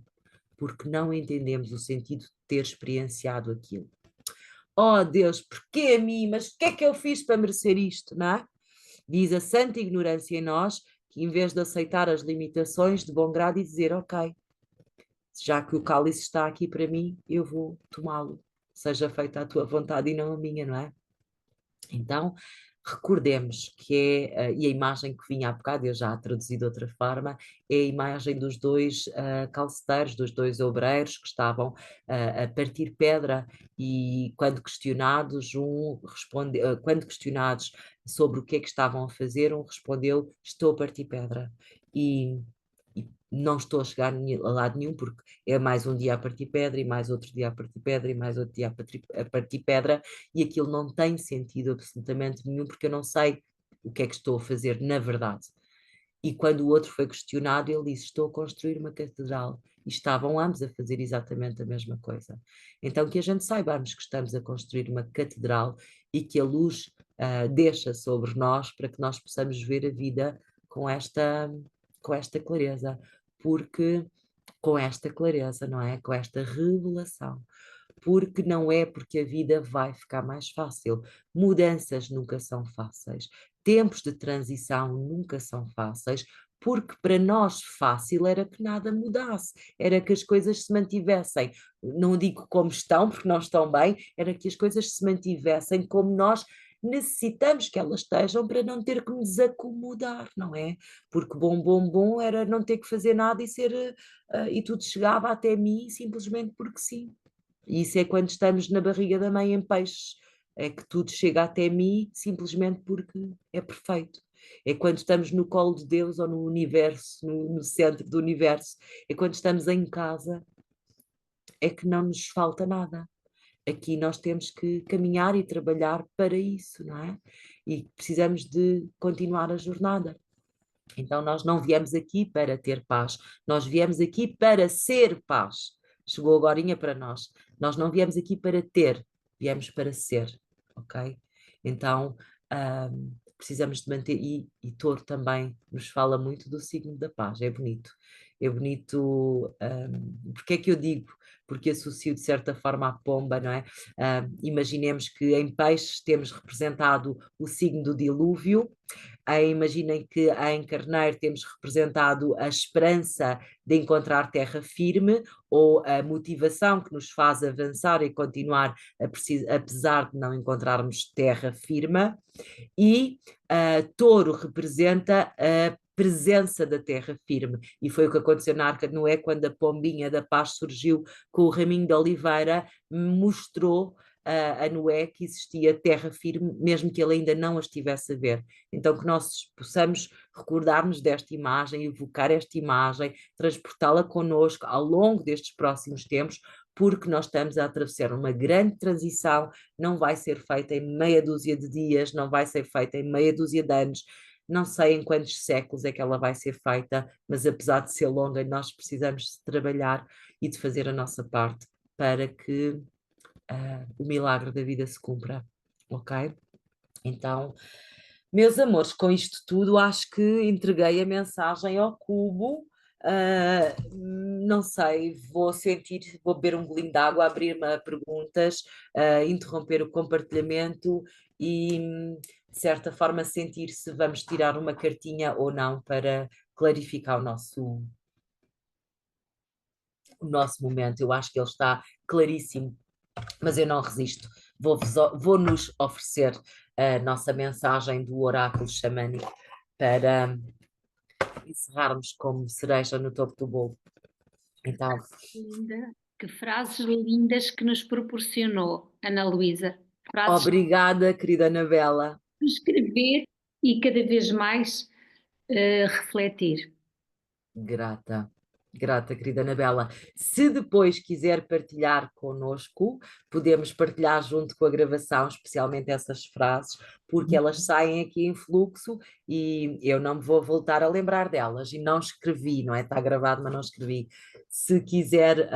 Speaker 1: porque não entendemos o sentido de ter experienciado aquilo. Oh Deus, porquê a mim? Mas o que é que eu fiz para merecer isto, não é? Diz a santa ignorância em nós, que em vez de aceitar as limitações de bom grado e dizer, ok, já que o cálice está aqui para mim, eu vou tomá-lo. Seja feita a tua vontade e não a minha, não é? Então, recordemos que é, e a imagem que vinha há bocado, eu já a traduzi de outra forma, é a imagem dos dois calceteiros, dos dois obreiros que estavam a partir pedra e quando questionados, quando questionados sobre o que é que estavam a fazer, um respondeu, estou a partir pedra. E não estou a chegar a lado nenhum, porque é mais um dia a partir pedra, e mais outro dia a partir pedra, e mais outro dia a partir pedra, e aquilo não tem sentido absolutamente nenhum, porque eu não sei o que é que estou a fazer na verdade. E quando o outro foi questionado, ele disse: estou a construir uma catedral. E estavam ambos a fazer exatamente a mesma coisa. Então, que a gente saibamos que estamos a construir uma catedral e que a luz deixa sobre nós para que nós possamos ver a vida com esta clareza. Porque, com esta clareza, não é? Com esta revelação. Porque não é porque a vida vai ficar mais fácil. Mudanças nunca são fáceis. Tempos de transição nunca são fáceis, porque para nós fácil era que nada mudasse, era que as coisas se mantivessem, não digo como estão, porque não estão bem, era que as coisas se mantivessem como nós necessitamos que elas estejam para não ter que me desacomodar, não é? Porque bom era não ter que fazer nada e e tudo chegava até mim simplesmente porque sim. E isso é quando estamos na barriga da mãe em peixes, é que tudo chega até mim simplesmente porque é perfeito. É quando estamos no colo de Deus ou no universo, no centro do universo. É quando estamos em casa, é que não nos falta nada. Aqui nós temos que caminhar e trabalhar para isso, não é? E precisamos de continuar a jornada. Então nós não viemos aqui para ter paz, nós viemos aqui para ser paz. Chegou agorinha para nós. Nós não viemos aqui para ter, viemos para ser, ok? Então precisamos de manter, e Touro também nos fala muito do signo da paz, é bonito, porque é que eu digo? Porque associo de certa forma à pomba, não é? Imaginemos que em peixes temos representado o signo do dilúvio, imaginem que em Carneiro temos representado a esperança de encontrar terra firme ou a motivação que nos faz avançar e continuar apesar de não encontrarmos terra firme, e Touro representa a presença da terra firme, e foi o que aconteceu na Arca de Noé quando a pombinha da paz surgiu com o raminho de oliveira, mostrou a Noé que existia terra firme, mesmo que ele ainda não a estivesse a ver. Então que nós possamos recordar-nos desta imagem, evocar esta imagem, transportá-la connosco ao longo destes próximos tempos, porque nós estamos a atravessar uma grande transição, não vai ser feita em meia dúzia de dias, não vai ser feita em meia dúzia de anos, não sei em quantos séculos é que ela vai ser feita, mas apesar de ser longa, nós precisamos de trabalhar e de fazer a nossa parte para que o milagre da vida se cumpra, ok? Então, meus amores, com isto tudo, acho que entreguei a mensagem ao cubo. Não sei, vou beber um golinho de água, abrir-me a perguntas, interromper o compartilhamento e, de certa forma, sentir se vamos tirar uma cartinha ou não para clarificar o nosso momento. Eu acho que ele está claríssimo, mas eu não resisto. Vou-nos oferecer a nossa mensagem do oráculo xamânico para encerrarmos como cereja no topo do bolo. Então,
Speaker 2: Linda, que frases lindas que nos proporcionou, Ana Luísa. Frases
Speaker 1: obrigada, querida Anabela.
Speaker 2: para escrever e cada vez mais refletir.
Speaker 1: Grata, grata, querida Anabela. Se depois quiser partilhar connosco, podemos partilhar junto com a gravação, especialmente essas frases, porque elas saem aqui em fluxo e eu não me vou voltar a lembrar delas. E não escrevi, não é? Está gravado, mas não escrevi. Se quiser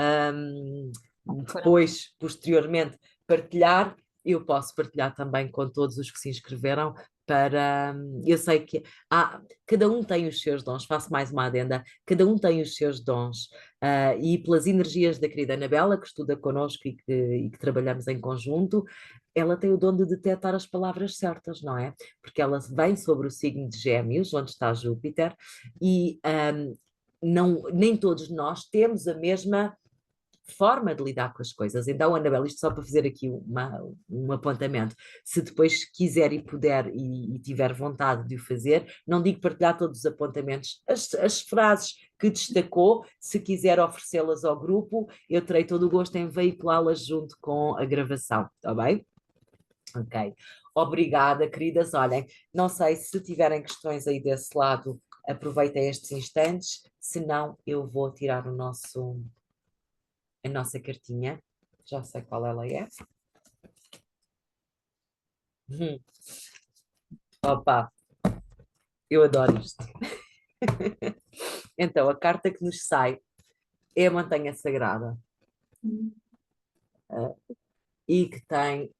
Speaker 1: depois, posteriormente, partilhar, eu posso partilhar também com todos os que se inscreveram. Eu sei que cada um tem os seus dons, faço mais uma adenda, cada um tem os seus dons, e pelas energias da querida Anabela, que estuda connosco e que trabalhamos em conjunto, ela tem o dom de detectar as palavras certas, não é? Porque ela vem sobre o signo de Gêmeos, onde está Júpiter, e nem todos nós temos a mesma forma de lidar com as coisas. Então, Anabela, isto só para fazer aqui um apontamento, se depois quiser e puder e tiver vontade de o fazer, não digo partilhar todos os apontamentos, as frases que destacou, se quiser oferecê-las ao grupo, eu terei todo o gosto em veiculá-las junto com a gravação, está bem? Ok. Obrigada, queridas. Olhem, não sei se tiverem questões aí desse lado, aproveitem estes instantes, se não, eu vou tirar a nossa cartinha, já sei qual ela é. Opa, eu adoro isto. Então, a carta que nos sai é a Montanha Sagrada. E que tem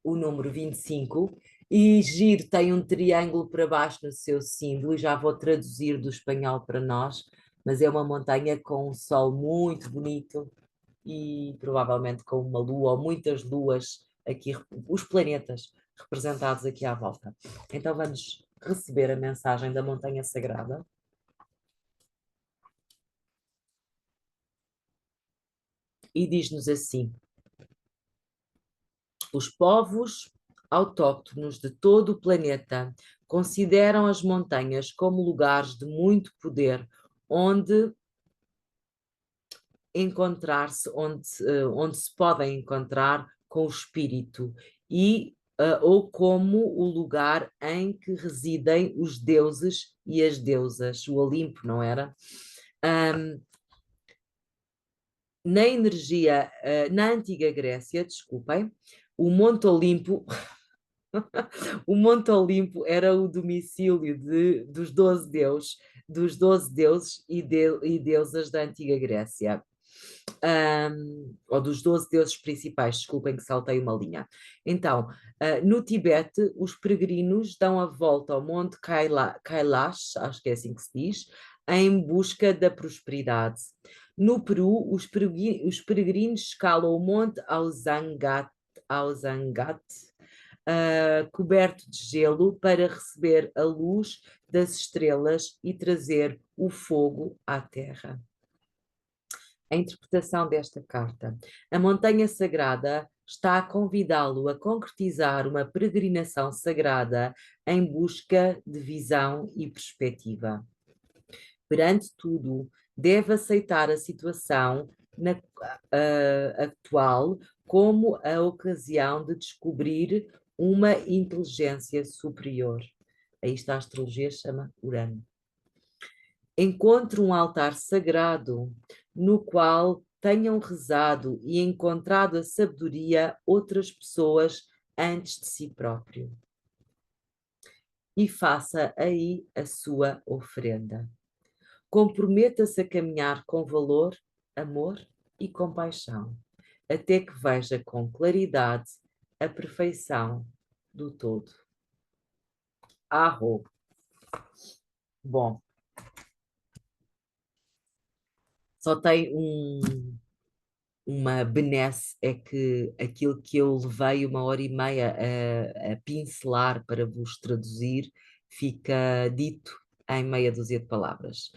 Speaker 1: o número 25, e giro tem um triângulo para baixo no seu símbolo, e já vou traduzir do espanhol para nós, mas é uma montanha com um sol muito bonito e provavelmente com uma lua ou muitas luas aqui, os planetas representados aqui à volta. Então vamos receber a mensagem da Montanha Sagrada. E diz-nos assim: os povos autóctonos de todo o planeta consideram as montanhas como lugares de muito poder, onde encontrar-se, onde se podem encontrar com o espírito, ou como o lugar em que residem os deuses e as deusas, o Olimpo, não era? Na energia, na antiga Grécia, desculpem, o Monte Olimpo o Monte Olimpo era o domicílio dos 12 deuses e deusas da antiga Grécia. Ou dos 12 deuses principais, desculpem que saltei uma linha. Então, no Tibete, os peregrinos dão a volta ao Monte Kailash, acho que é assim que se diz, em busca da prosperidade. No Peru, os peregrinos escalam o Monte Auzangate, coberto de gelo, para receber a luz das estrelas e trazer o fogo à terra. A interpretação desta carta. A montanha sagrada está a convidá-lo a concretizar uma peregrinação sagrada em busca de visão e perspectiva. Perante tudo, deve aceitar a situação atual como a ocasião de descobrir uma inteligência superior. Aí está a astrologia, chama Urano. Encontre um altar sagrado no qual tenham rezado e encontrado a sabedoria outras pessoas antes de si próprio. E faça aí a sua oferenda. Comprometa-se a caminhar com valor, amor e compaixão, até que veja com claridade a perfeição do todo. Arro. Bom, só tem uma benesse, é que aquilo que eu levei 1h30 a pincelar para vos traduzir fica dito em meia dúzia de palavras.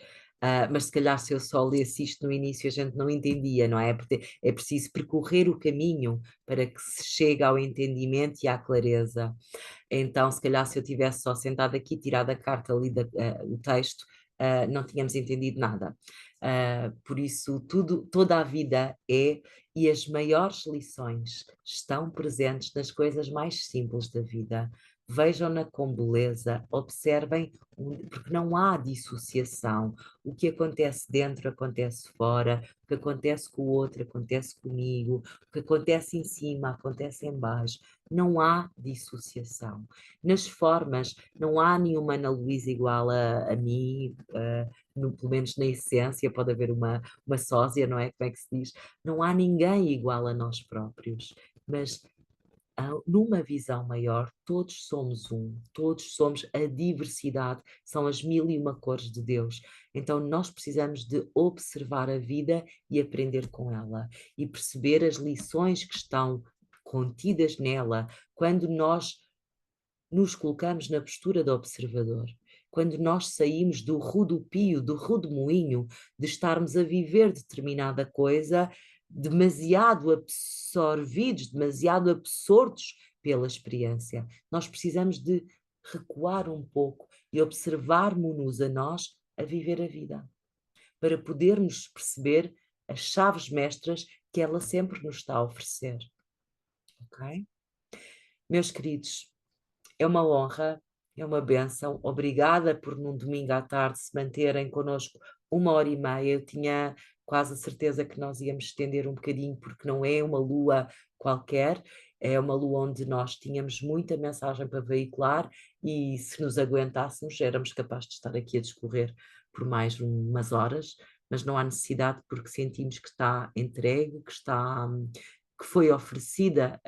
Speaker 1: Mas se calhar se eu só lesse isto no início a gente não entendia, não é? Porque é preciso percorrer o caminho para que se chegue ao entendimento e à clareza. Então, se calhar se eu tivesse só sentado aqui, tirado a carta, lido o texto, não tínhamos entendido nada. Por isso, toda a vida é, e as maiores lições estão presentes nas coisas mais simples da vida. Vejam-na com beleza, observem, porque não há dissociação. O que acontece dentro acontece fora, o que acontece com o outro acontece comigo, o que acontece em cima acontece em baixo. Não há dissociação. Nas formas, não há nenhuma Ana Luísa igual a mim, pelo menos na essência, pode haver uma sósia, não é? Como é que se diz? Não há ninguém igual a nós próprios, mas numa visão maior, todos somos um, todos somos a diversidade, são as 1001 cores de Deus. Então nós precisamos de observar a vida e aprender com ela, e perceber as lições que estão contidas nela, quando nós nos colocamos na postura de observador. Quando nós saímos do rodopio, do rodomoinho, de estarmos a viver determinada coisa demasiado absorvidos, demasiado absortos pela experiência. Nós precisamos de recuar um pouco e observarmos-nos a nós a viver a vida, para podermos perceber as chaves mestras que ela sempre nos está a oferecer. Ok? Meus queridos, é uma honra, é uma bênção. Obrigada por num domingo à tarde se manterem connosco 1 hora e meia. Eu tinha quase a certeza que nós íamos estender um bocadinho, porque não é uma lua qualquer, é uma lua onde nós tínhamos muita mensagem para veicular e se nos aguentássemos éramos capazes de estar aqui a discorrer por mais umas horas, mas não há necessidade porque sentimos que está entregue, que foi oferecida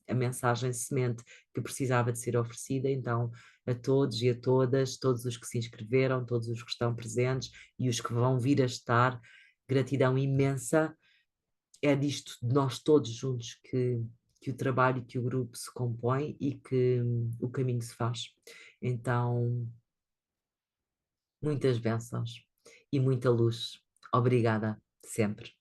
Speaker 1: a mensagem semente que precisava de ser oferecida, então a todos e a todas, todos os que se inscreveram, todos os que estão presentes e os que vão vir a estar, gratidão imensa. É disto de nós todos juntos que o trabalho e que o grupo se compõe e que o caminho se faz. Então, muitas bênçãos e muita luz. Obrigada sempre.